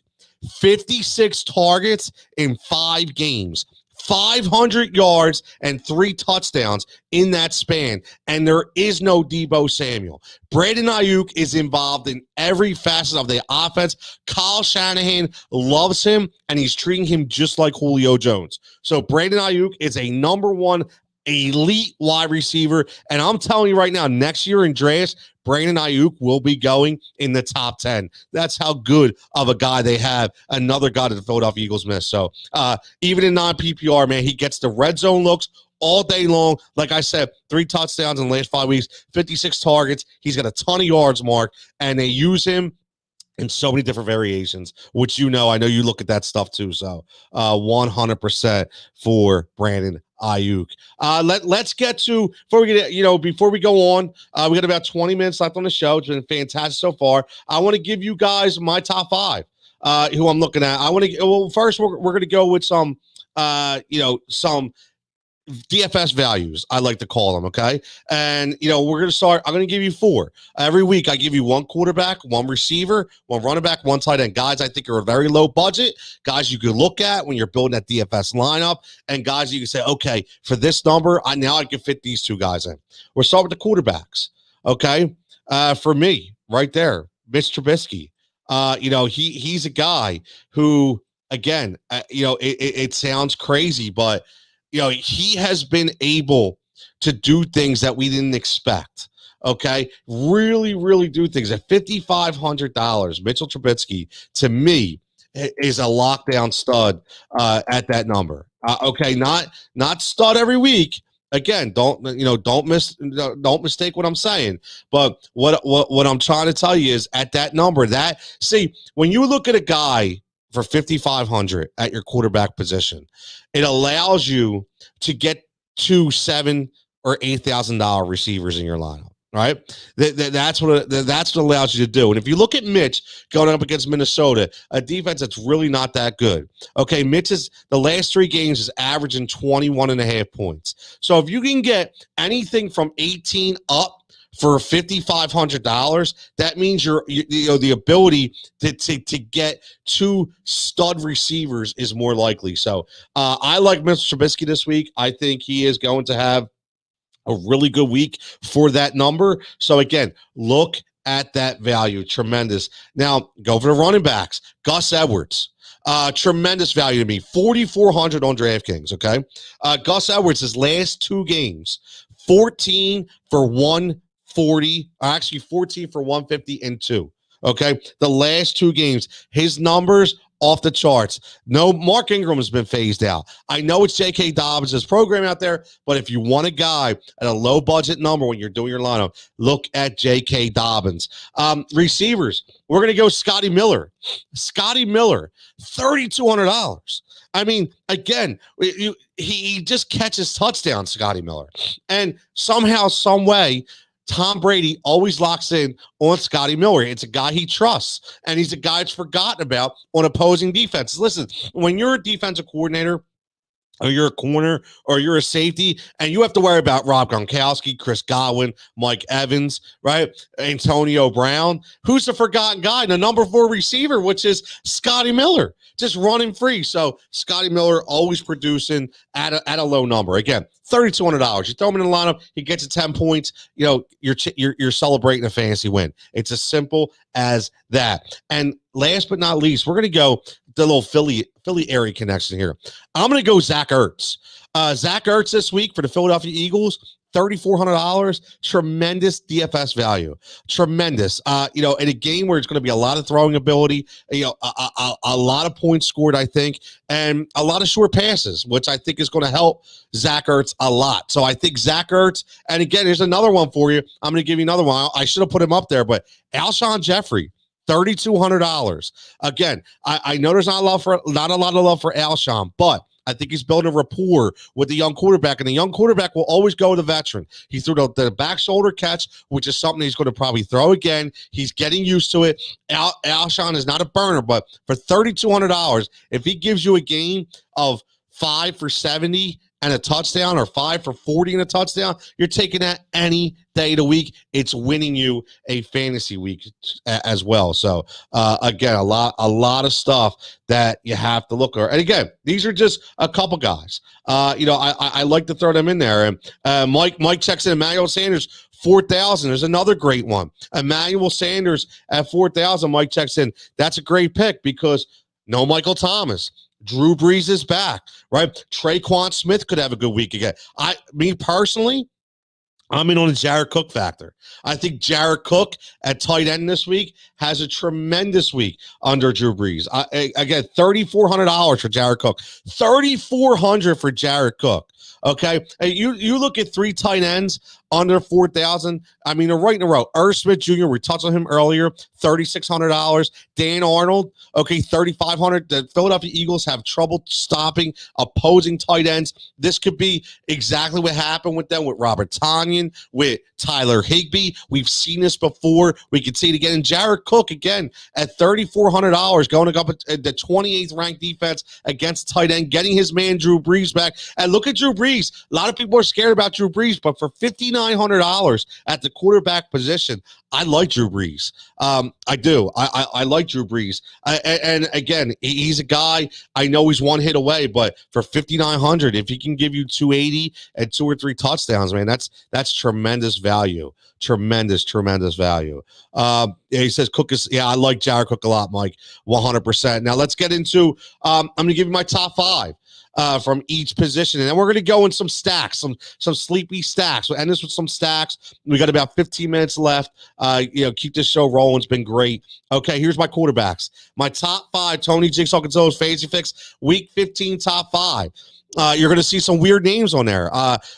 56 targets in 5 games, 500 yards and 3 touchdowns in that span. And there is no Deebo Samuel. Brandon Ayuk is involved in every facet of the offense. Kyle Shanahan loves him, and he's treating him just like Julio Jones. So Brandon Ayuk is a number one elite wide receiver. And I'm telling you right now, next year in drafts, Brandon Ayuk will be going in the top 10. That's how good of a guy they have. Another guy that the Philadelphia Eagles miss. So even in non-PPR, man, he gets the red zone looks all day long. Like I said, 3 touchdowns in the last 5 weeks, 56 targets. He's got a ton of yards, Mark, and they use him in so many different variations, which I know you look at that stuff too. So 100% for Brandon Ayuk. Let's get to before we go on, we got about 20 minutes left on the show. It's been fantastic so far. I want to give you guys my top 5 who I'm looking at. First we're going to go with some DFS values, I like to call them, okay? And, we're going to start. I'm going to give you 4. Every week, I give you 1 quarterback, 1 receiver, 1 running back, 1 tight end. Guys I think are a very low budget. Guys you can look at when you're building that DFS lineup. And guys you can say, okay, for this number, I can fit these 2 guys in. We'll start with the quarterbacks, okay? For me, right there, Mitch Trubisky. He's a guy who, again, it sounds crazy, but he has been able to do things that we didn't expect. Okay. Really, really do things at $5,500. Mitchell Trubisky, to me, is a lockdown stud at that number. Okay. Not stud every week. Again, don't mistake what I'm saying. But what I'm trying to tell you is at that number, when you look at a guy for $5,500 at your quarterback position, it allows you to get 2 $7,000 or $8,000 receivers in your lineup. Right? That's what it allows you to do. And if you look at Mitch going up against Minnesota, a defense that's really not that good. Okay, Mitch is the last 3 games is averaging 21.5 points. So if you can get anything from 18 up for $5,500, that means the ability to get two stud receivers is more likely. So I like Mr. Trubisky this week. I think he is going to have a really good week for that number. So again, look at that value. Tremendous. Now go for the running backs. Gus Edwards. Tremendous value to me. 4,400 on DraftKings. Okay. Gus Edwards, his last two games, 14 for 140, or actually 14 for 150 and 2. Okay. The last two games, his numbers off the charts. No, Mark Ingram has been phased out. I know it's J.K. Dobbins' program out there, but if you want a guy at a low budget number when you're doing your lineup, look at J.K. Dobbins. Receivers, we're going to go Scotty Miller. Scotty Miller, $3,200. I mean, again, he just catches touchdowns, Scotty Miller. And somehow, some way, Tom Brady always locks in on Scotty Miller. It's a guy he trusts, and he's a guy that's forgotten about on opposing defenses. Listen, when you're a defensive coordinator, or you're a corner, or you're a safety, and you have to worry about Rob Gronkowski, Chris Godwin, Mike Evans, right? Antonio Brown. Who's the forgotten guy? The number 4 receiver, which is Scotty Miller, just running free. So Scotty Miller always producing at a low number. Again, $3,200. You throw him in the lineup, he gets you 10 points. You know, you're celebrating a fantasy win. It's as simple as that. And last but not least, we're going to go the little Philly area connection here. I'm going to go Zach Ertz. Zach Ertz this week for the Philadelphia Eagles, $3,400. Tremendous DFS value. Tremendous. In a game where it's going to be a lot of throwing ability, a lot of points scored, I think, and a lot of short passes, which I think is going to help Zach Ertz a lot. So I think Zach Ertz, and again, here's another one for you. I'm going to give you another one. I should have put him up there, but Alshon Jeffrey, $3,200. Again, I know there's not a lot of love for Alshon, but I think he's building a rapport with the young quarterback, and the young quarterback will always go with the veteran. He threw the back shoulder catch, which is something he's going to probably throw again. He's getting used to it. Alshon is not a burner, but for $3,200, if he gives you a game of 5 for 70 and a touchdown, or 5 for 40 and a touchdown, you're taking that any day of the week. It's winning you a fantasy week as well. So again, a lot of stuff that you have to look at. And again, these are just a couple guys. I like to throw them in there. And Mike checks in Emmanuel Sanders, 4,000. There's another great one. Emmanuel Sanders at 4,000. Mike checks in. That's a great pick because no Michael Thomas. Drew Brees is back, right? Traquan Smith could have a good week again. Me personally, I'm in on the Jared Cook factor. I think Jared Cook at tight end this week has a tremendous week under Drew Brees. Again, $3,400 for Jared Cook. $3,400 for Jared Cook. Okay, you look at 3 tight ends under 4,000. I mean, they're right in a row. Irv Smith Jr., we touched on him earlier, $3,600. Dan Arnold, okay, $3,500. The Philadelphia Eagles have trouble stopping opposing tight ends. This could be exactly what happened with them, with Robert Tonyan, with Tyler Higbee. We've seen this before. We can see it again. And Jared Cook, again, at $3,400, going up at the 28th ranked defense against tight end, getting his man Drew Brees back. And look at Drew Brees. A lot of people are scared about Drew Brees, but for $5,900 at the quarterback position, I like Drew Brees. I do. I like Drew Brees. And again, he's a guy, I know he's one hit away, but for $5,900, if he can give you 280 and 2 or 3 touchdowns, man, that's tremendous value. Tremendous value. He says Cook is, I like Jared Cook a lot, Mike, 100%. Now let's get into, I'm going to give you my top 5. From each position, and then we're going to go in some stacks, some sleepy stacks. We'll end this with some stacks. We got about 15 minutes left. Keep this show rolling. It's been great. Okay, here's my quarterbacks. My top 5, Tony Jigsaw Gonzalez Fantasy Fix, Week 15 top 5. You're going to see some weird names on there.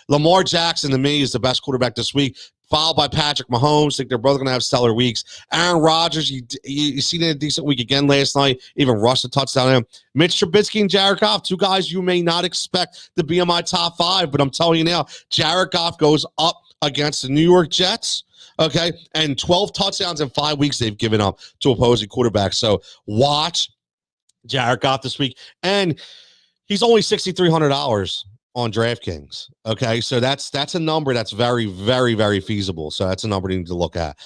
Lamar Jackson, to me, is the best quarterback this week, followed by Patrick Mahomes. I think they're both going to have stellar weeks. Aaron Rodgers, you seen a decent week again last night, even rushed a touchdown to him. Mitch Trubisky and Jared Goff, 2 guys you may not expect to be in my top 5, but I'm telling you now, Jared Goff goes up against the New York Jets, okay, and 12 touchdowns in 5 weeks they've given up to opposing quarterbacks. So watch Jared Goff this week, and he's only $6,300. on DraftKings. Okay, so that's a number that's very, very, very feasible. So that's a number you need to look at.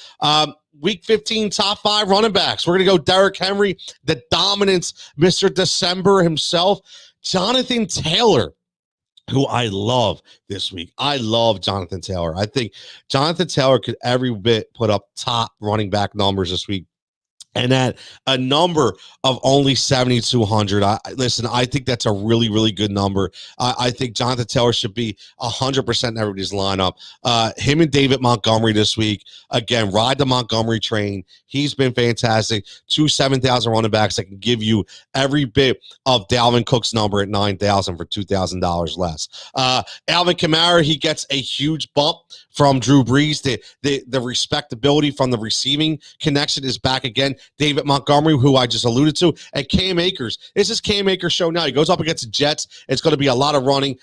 Week 15, top 5 running backs. We're gonna go Derrick Henry, the dominance, Mr. December himself, Jonathan Taylor, who I love this week. I love Jonathan Taylor. I think Jonathan Taylor could every bit put up top running back numbers this week. And at a number of only 7,200, I think that's a really, really good number. I think Jonathan Taylor should be 100% in everybody's lineup. Him and David Montgomery this week. Again, ride the Montgomery train. He's been fantastic. 2 7,000 running backs that can give you every bit of Dalvin Cook's number at 9,000 for $2,000 less. Alvin Kamara, he gets a huge bump from Drew Brees. The respectability from the receiving connection is back again. David Montgomery, who I just alluded to, and Cam Akers. This is Cam Akers' show now. He goes up against the Jets. It's going to be a lot of running,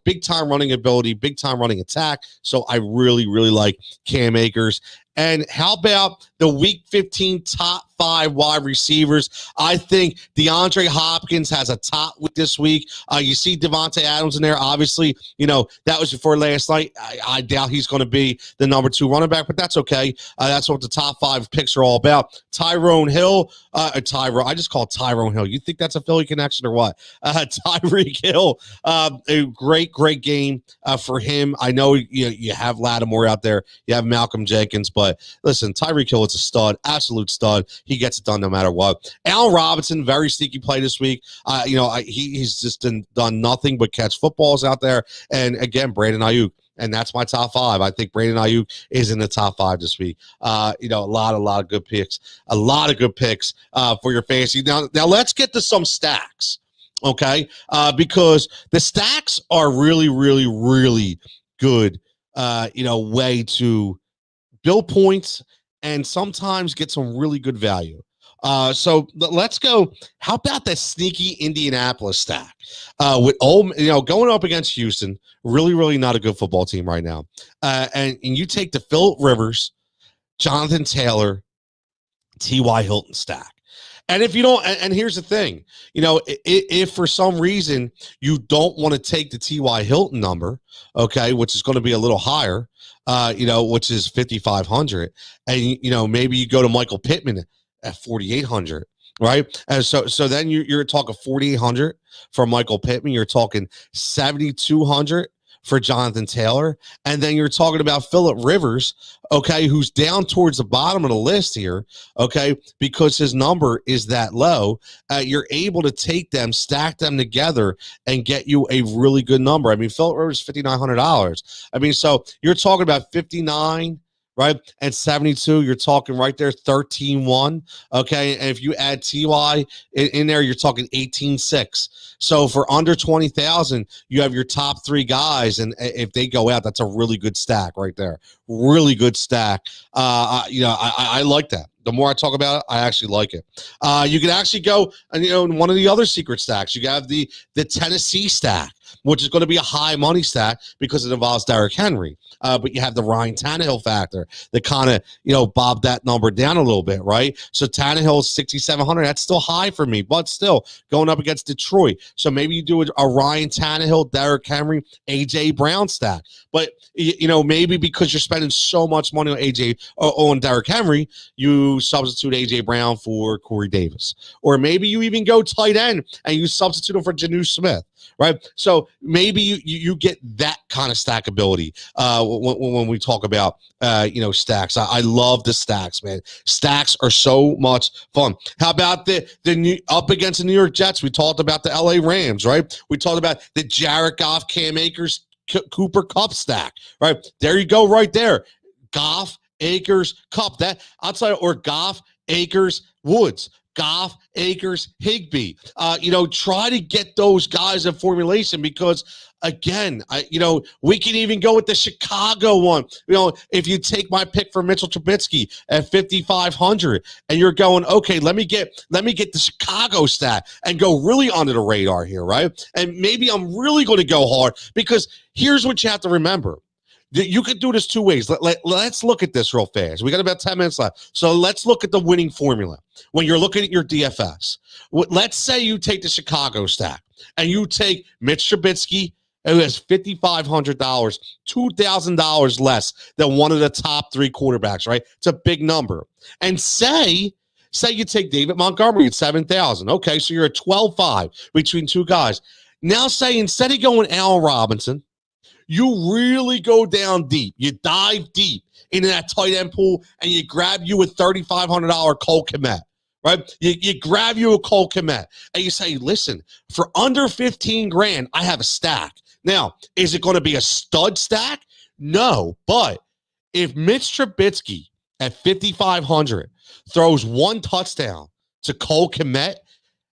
big time running ability, big time running attack. So I really, really like Cam Akers. And how about the Week 15 top 5 wide receivers? I think DeAndre Hopkins has a top week this week. You see Devontae Adams in there. Obviously, that was before last night. I doubt he's going to be the number 2 running back, but that's okay. That's what the top 5 picks are all about. Tyrone Hill, I just call it Tyrone Hill. You think that's a Philly connection or what? Tyreek Hill, a great game for him. I know you have Lattimore out there. You have Malcolm Jenkins, but listen, Tyreek Hill is a stud, absolute stud. He gets it done no matter what. Allen Robinson, very sneaky play this week. He's just done nothing but catch footballs out there. And again, Brandon Ayuk. And that's my top 5. I think Brandon Ayuk is in the top 5 this week. A lot of good picks. A lot of good picks for your fantasy. Now let's get to some stacks, okay? Because the stacks are really, really, really good, way to build points and sometimes get some really good value. So let's go. How about that sneaky Indianapolis stack? With going up against Houston, really, really not a good football team right now. And you take the Phillip Rivers, Jonathan Taylor, T.Y. Hilton stack. And if you don't, and here's the thing, if for some reason you don't want to take the T.Y. Hilton number, okay, which is going to be a little higher, which is 5,500, and maybe you go to Michael Pittman at 4,800, right? And so then you're talking 4,800 for Michael Pittman. You're talking 7,200 for Jonathan Taylor, and then you're talking about Phillip Rivers, okay, who's down towards the bottom of the list here, okay, because his number is that low. You're able to take them, stack them together, and get you a really good number. I mean, Phillip Rivers $5,900. I mean, so you're talking about 59. Right, and 72, you're talking right there 13-1. Okay, and if you add TY in there, you're talking 18-6. So for under 20,000, you have your top 3 guys, and if they go out, that's a really good stack right there. Really good stack. I like that. The more I talk about it, I actually like it. You can actually go, and one of the other secret stacks, you have the Tennessee stack, which is going to be a high money stack because it involves Derrick Henry. But you have the Ryan Tannehill factor that kind of, bob that number down a little bit, right? So Tannehill 6,700, that's still high for me, but still going up against Detroit. So maybe you do a Ryan Tannehill, Derrick Henry, A.J. Brown stack. But, maybe because you're spending so much money on on Derrick Henry, you substitute A.J. Brown for Corey Davis. Or maybe you even go tight end and you substitute him for Janu Smith. Right, so maybe you get that kind of stackability when we talk about stacks. I love the stacks, man. Stacks are so much fun. How about the up against the New York Jets? We talked about the L.A. Rams, right? We talked about the Jared Goff, Cam Akers, Cooper Kupp stack. Right there, you go, right there. Goff, Akers, Kupp. That I'll tell you, or Goff, Akers, Woods. Goff, Akers, Higbee. Try to get those guys in formulation because, again, we can even go with the Chicago one. If you take my pick for Mitchell Trubisky at 5,500 and you're going, okay, let me get the Chicago stat and go really under the radar here, right? And maybe I'm really going to go hard because here's what you have to remember. You can do this 2 ways. Let's look at this real fast. We got about 10 minutes left. So let's look at the winning formula. When you're looking at your DFS, let's say you take the Chicago stack and you take Mitch Trubisky who has $5,500, $2,000 less than one of the top 3 quarterbacks, right? It's a big number. And say you take David Montgomery at 7,000. Okay, so you're at 12.5 between 2 guys. Now say instead of going Allen Robinson, you really go down deep. You dive deep into that tight end pool and you grab you a $3,500 Cole Kmet. Right? You grab you a Cole Kmet and you say, listen, for under 15 grand, I have a stack. Now, is it going to be a stud stack? No, but if Mitch Trubisky at 5,500 throws 1 touchdown to Cole Kmet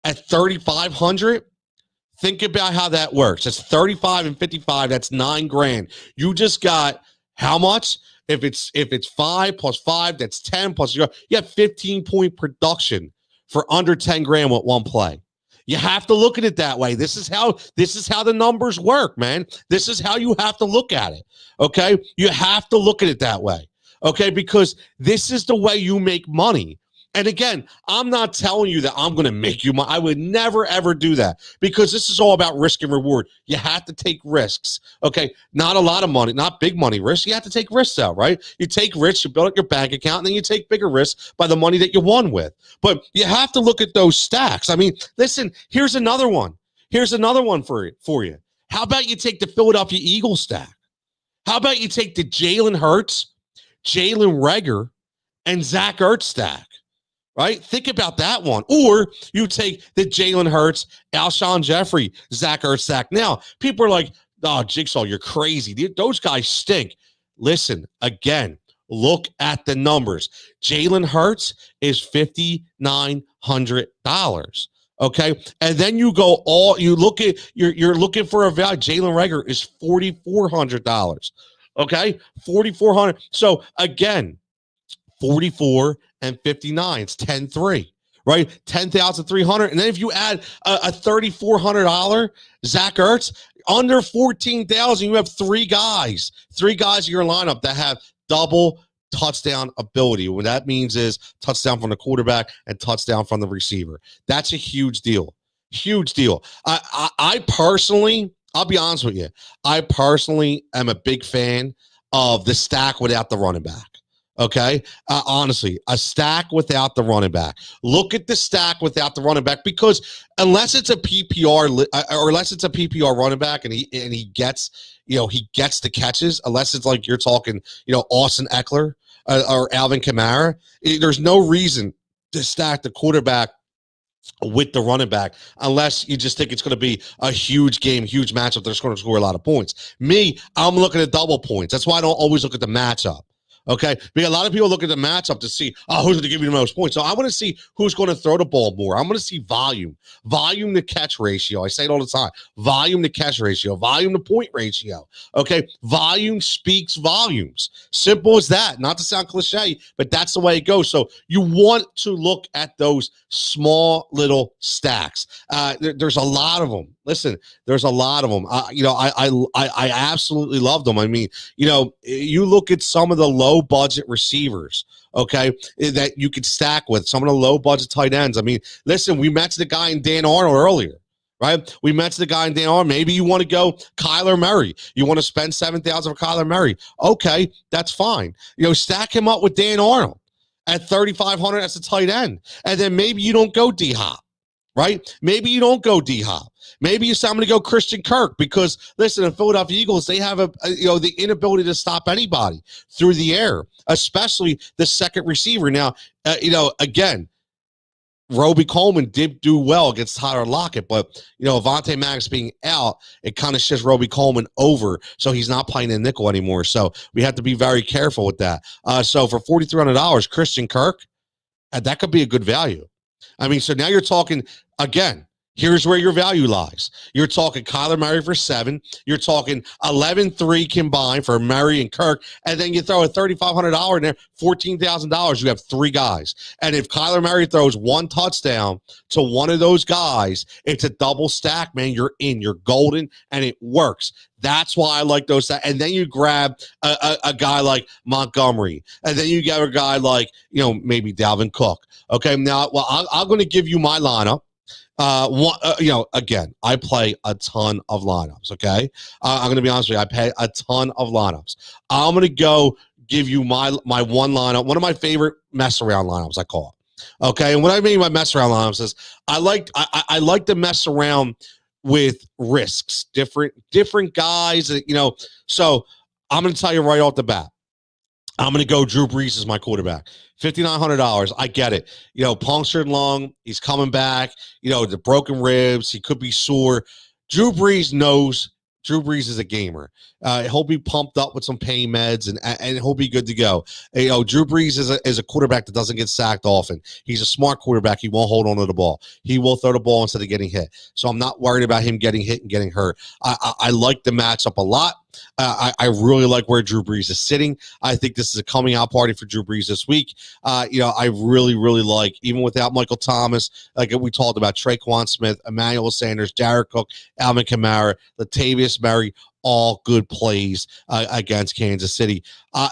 at 3,500, think about how that works. That's 35 and 55. That's 9 grand. You just got how much? If it's 5 plus 5, that's 10 plus you have 15-point production for under 10 grand with 1 play. You have to look at it that way. This is how the numbers work, man. This is how you have to look at it. Okay? You have to look at it that way. Okay? Because this is the way you make money. And again, I'm not telling you that I'm going to make you money. I would never, ever do that because this is all about risk and reward. You have to take risks, okay? Not a lot of money, not big money risks. You have to take risks out, right? You take risks, you build up your bank account, and then you take bigger risks by the money that you won with. But you have to look at those stacks. I mean, listen, here's another one. Here's another one for you. How about you take the Philadelphia Eagles stack? How about you take the Jalen Hurts, Jalen Reagor, and Zach Ertz stack? Right? Think about that one. Or you take the Jalen Hurts, Alshon Jeffrey, Zach Ertz stack. Now, people are like, oh, Jigsaw, you're crazy. Those guys stink. Listen, again, look at the numbers. Jalen Hurts is $5,900. Okay. And then you look at, you're looking for a value. Jalen Reagor is $4,400. Okay. $4,400. So again, 44 and 59, it's 10-3, right? 10,300. And then if you add a $3,400 Zach Ertz, under 14,000, you have 3 guys in your lineup that have double touchdown ability. What that means is touchdown from the quarterback and touchdown from the receiver. That's a huge deal. Huge deal. I personally, I'll be honest with you, I personally am a big fan of the stack without the running back. Okay. Honestly, a stack without the running back. Look at the stack without the running back because unless it's a PPR or unless it's a PPR running back and he gets the catches, unless it's like you're talking, Austin Eckler or Alvin Kamara, there's no reason to stack the quarterback with the running back unless you just think it's going to be a huge game, huge matchup that's going to score a lot of points. I'm looking at double points. That's why I don't always look at the matchup. Okay, because a lot of people look at the matchup to see, who's going to give you the most points. So I want to see who's going to throw the ball more. I'm going to see volume to catch ratio. I say it all the time. Volume to catch ratio, volume to point ratio. Okay, volume speaks volumes. Simple as that. Not to sound cliche, but that's the way it goes. So you want to look at those small little stacks. There's a lot of them. Listen, there's a lot of them. I absolutely love them. I mean, you look at some of the low budget receivers, okay, that you could stack with some of the low budget tight ends. I mean, listen, we mentioned the guy in Dan Arnold earlier, right? We mentioned the guy in Dan Arnold. Maybe you want to go Kyler Murray. You want to spend $7,000 for Kyler Murray. Okay, that's fine. Stack him up with Dan Arnold at 3,500 as a tight end. And then maybe you don't go D-Hop. Right? Maybe you don't go D-Hop. Maybe you say, I'm going to go Christian Kirk because, listen, the Philadelphia Eagles, they have the inability to stop anybody through the air, especially the second receiver. Now, again, Roby Coleman did do well against Tyler Lockett, but, Avonte Maddox being out, it kind of shifts Roby Coleman over, so he's not playing in nickel anymore. So we have to be very careful with that. So for $4,300, Christian Kirk, that could be a good value. I mean, so now you're talking, again, here's where your value lies. You're talking Kyler Murray for 7. You're talking 11-3 combined for Murray and Kirk. And then you throw a $3,500 in there, $14,000. You have 3 guys. And if Kyler Murray throws 1 touchdown to one of those guys, it's a double stack, man. You're in. You're golden, and it works. That's why I like those. And then you grab a guy like Montgomery. And then you get a guy like, maybe Dalvin Cook. Okay, now, well, I'm going to give you my lineup. Again, I play a ton of lineups. Okay, I'm going to be honest with you. I pay a ton of lineups. I'm going to go give you my one lineup, one of my favorite mess around lineups. I call it. Okay, and what I mean by mess around lineups is I like to mess around with risks, different guys. So I'm going to tell you right off the bat. I'm going to go Drew Brees as my quarterback. $5,900. I get it. Punctured lung. He's coming back. The broken ribs. He could be sore. Drew Brees knows. Drew Brees is a gamer. He'll be pumped up with some pain meds, and he'll be good to go. Drew Brees is a quarterback that doesn't get sacked often. He's a smart quarterback. He won't hold on to the ball. He will throw the ball instead of getting hit. So I'm not worried about him getting hit and getting hurt. I like the matchup a lot. I really like where Drew Brees is sitting. I think this is a coming out party for Drew Brees this week. I really, really like, even without Michael Thomas, like we talked about, Traquan Smith, Emmanuel Sanders, Jared Cook, Alvin Kamara, Latavius Murray, all good plays against Kansas City.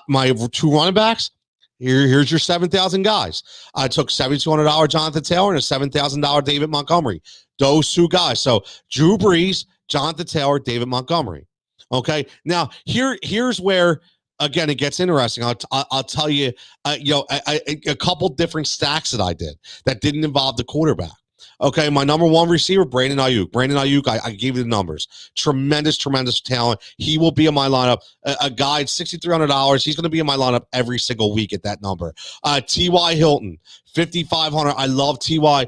My two running backs, here's your 7,000 guys. I took $7,200 Jonathan Taylor and a $7,000 David Montgomery. Those two guys. So Drew Brees, Jonathan Taylor, David Montgomery. Okay. Now here's where, again, it gets interesting. I'll tell you, a couple different stacks that I did that didn't involve the quarterback. Okay, my number one receiver, Brandon Ayuk. I gave you the numbers. Tremendous talent. He will be in my lineup. A guy at $6,300. He's going to be in my lineup every single week at that number. T.Y. Hilton, $5,500. I love T.Y.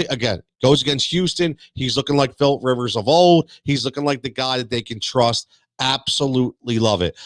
Again, goes against Houston. He's looking like Philip Rivers of old. He's looking like the guy that they can trust. Absolutely love it.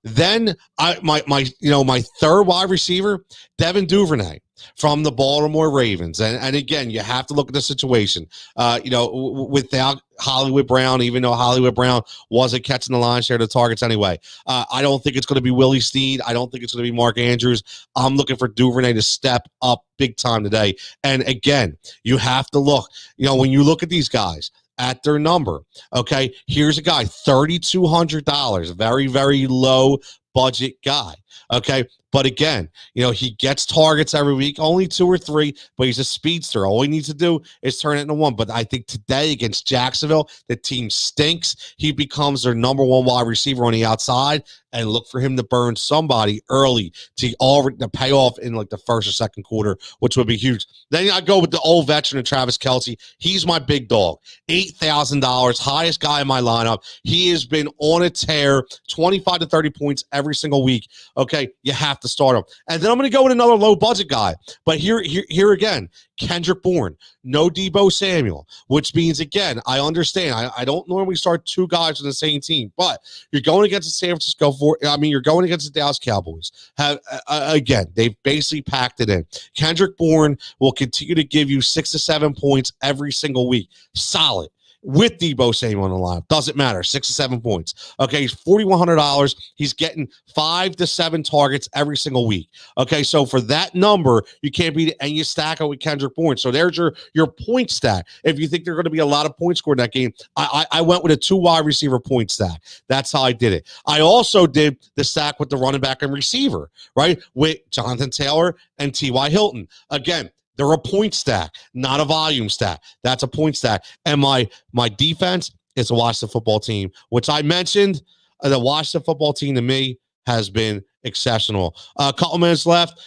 Then my third wide receiver, Devin Duvernay from the Baltimore Ravens. And again, you have to look at the situation. Without Hollywood Brown, even though Hollywood Brown wasn't catching the lion's share of the targets anyway. I don't think it's going to be Willie Snead. I don't think it's going to be Mark Andrews. I'm looking for Duvernay to step up big time today. And again, you have to look, when you look at these guys, at their number. Okay, here's a guy, $3,200, very, very low budget guy. Okay, but again, he gets targets every week, only 2 or 3, but he's a speedster. All he needs to do is turn it into 1. But I think today against Jacksonville, the team stinks. He becomes their number 1 wide receiver on the outside, and look for him to burn somebody early to pay off in like the first or second quarter, which would be huge. Then I go with the old veteran of Travis Kelce. He's my big dog, $8,000, highest guy in my lineup. He has been on a tear, 25 to 30 points every single week. Okay, you have to start him. And then I'm going to go with another low budget guy. But here again, Kendrick Bourne, no Deebo Samuel, which means, again, I understand. I don't normally start 2 guys on the same team, but you're going against the San Francisco you're going against the Dallas Cowboys. Again, they've basically packed it in. Kendrick Bourne will continue to give you 6 to 7 points every single week. Solid. With Deebo Samuel on the line. Doesn't matter. 6 to 7 points. Okay, he's $4,100. He's getting 5 to 7 targets every single week. Okay, so for that number, you can't beat it, and you stack it with Kendrick Bourne. So there's your point stack. If you think there are going to be a lot of points scored in that game, I went with a 2 wide receiver point stack. That's how I did it. I also did the stack with the running back and receiver, right? With Jonathan Taylor and T.Y. Hilton. Again, they're a point stack, not a volume stack. That's a point stack. And my defense is a Washington football team, which I mentioned. The Washington football team to me has been exceptional. A couple minutes left.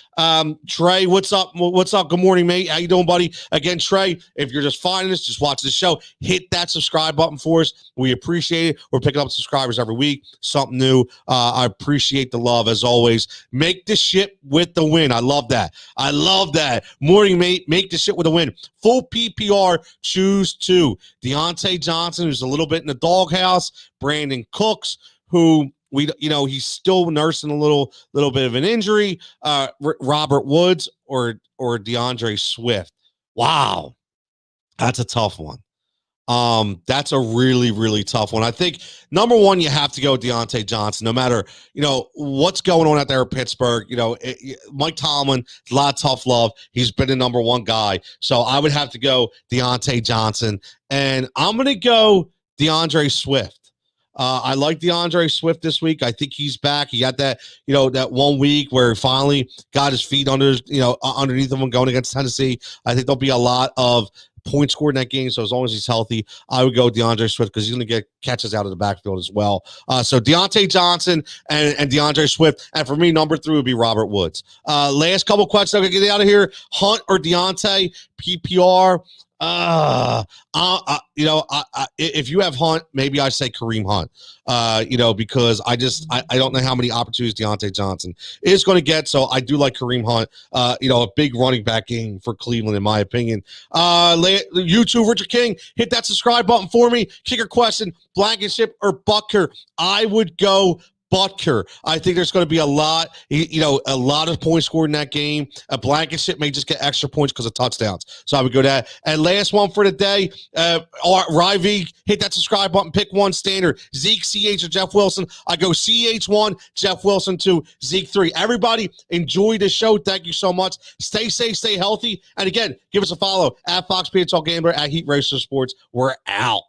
Trey, what's up? What's up? Good morning, mate. How you doing, buddy? Again, Trey, if you're just finding us, just watch the show. Hit that subscribe button for us. We appreciate it. We're picking up subscribers every week. Something new. I appreciate the love as always. Make the shit with the win. I love that. I love that. Morning, mate. Make the shit with a win. Full PPR. Choose 2. Deontay Johnson, who's a little bit in the doghouse. Brandon Cooks, who he's still nursing a little bit of an injury. Robert Woods or DeAndre Swift. Wow, that's a tough one. That's a really, really tough one. I think number 1, you have to go with Deontay Johnson, no matter, what's going on out there in Pittsburgh. Mike Tomlin, a lot of tough love. He's been the number 1 guy. So I would have to go Deontay Johnson, and I'm going to go DeAndre Swift. I like DeAndre Swift this week. I think he's back. He got that, that 1 week where he finally got his feet underneath him going against Tennessee. I think there'll be a lot of point scored in that game. So as long as he's healthy, I would go with DeAndre Swift because he's going to get catches out of the backfield as well. So Deontay Johnson and DeAndre Swift. And for me, number 3 would be Robert Woods. Last couple questions. I'm going to get out of here. Hunt or Deontay? PPR. If you have Hunt, maybe I say Kareem Hunt, because I don't know how many opportunities Deontay Johnson is going to get. So I do like Kareem Hunt, a big running back game for Cleveland, in my opinion. YouTube, Richard King, hit that subscribe button for me. Kicker question, Blankenship or Butker? I would go Butker. I think there's going to be a lot of points scored in that game. A Blankenship may just get extra points because of touchdowns. So I would go that. And last one for the day, Ryvie, hit that subscribe button, pick one standard. Zeke, CH, or Jeff Wilson. I go CH1, Jeff Wilson 2, Zeke 3. Everybody, enjoy the show. Thank you so much. Stay safe, stay healthy. And again, give us a follow at Fox PHL Gambler, at Heat Racer Sports. We're out.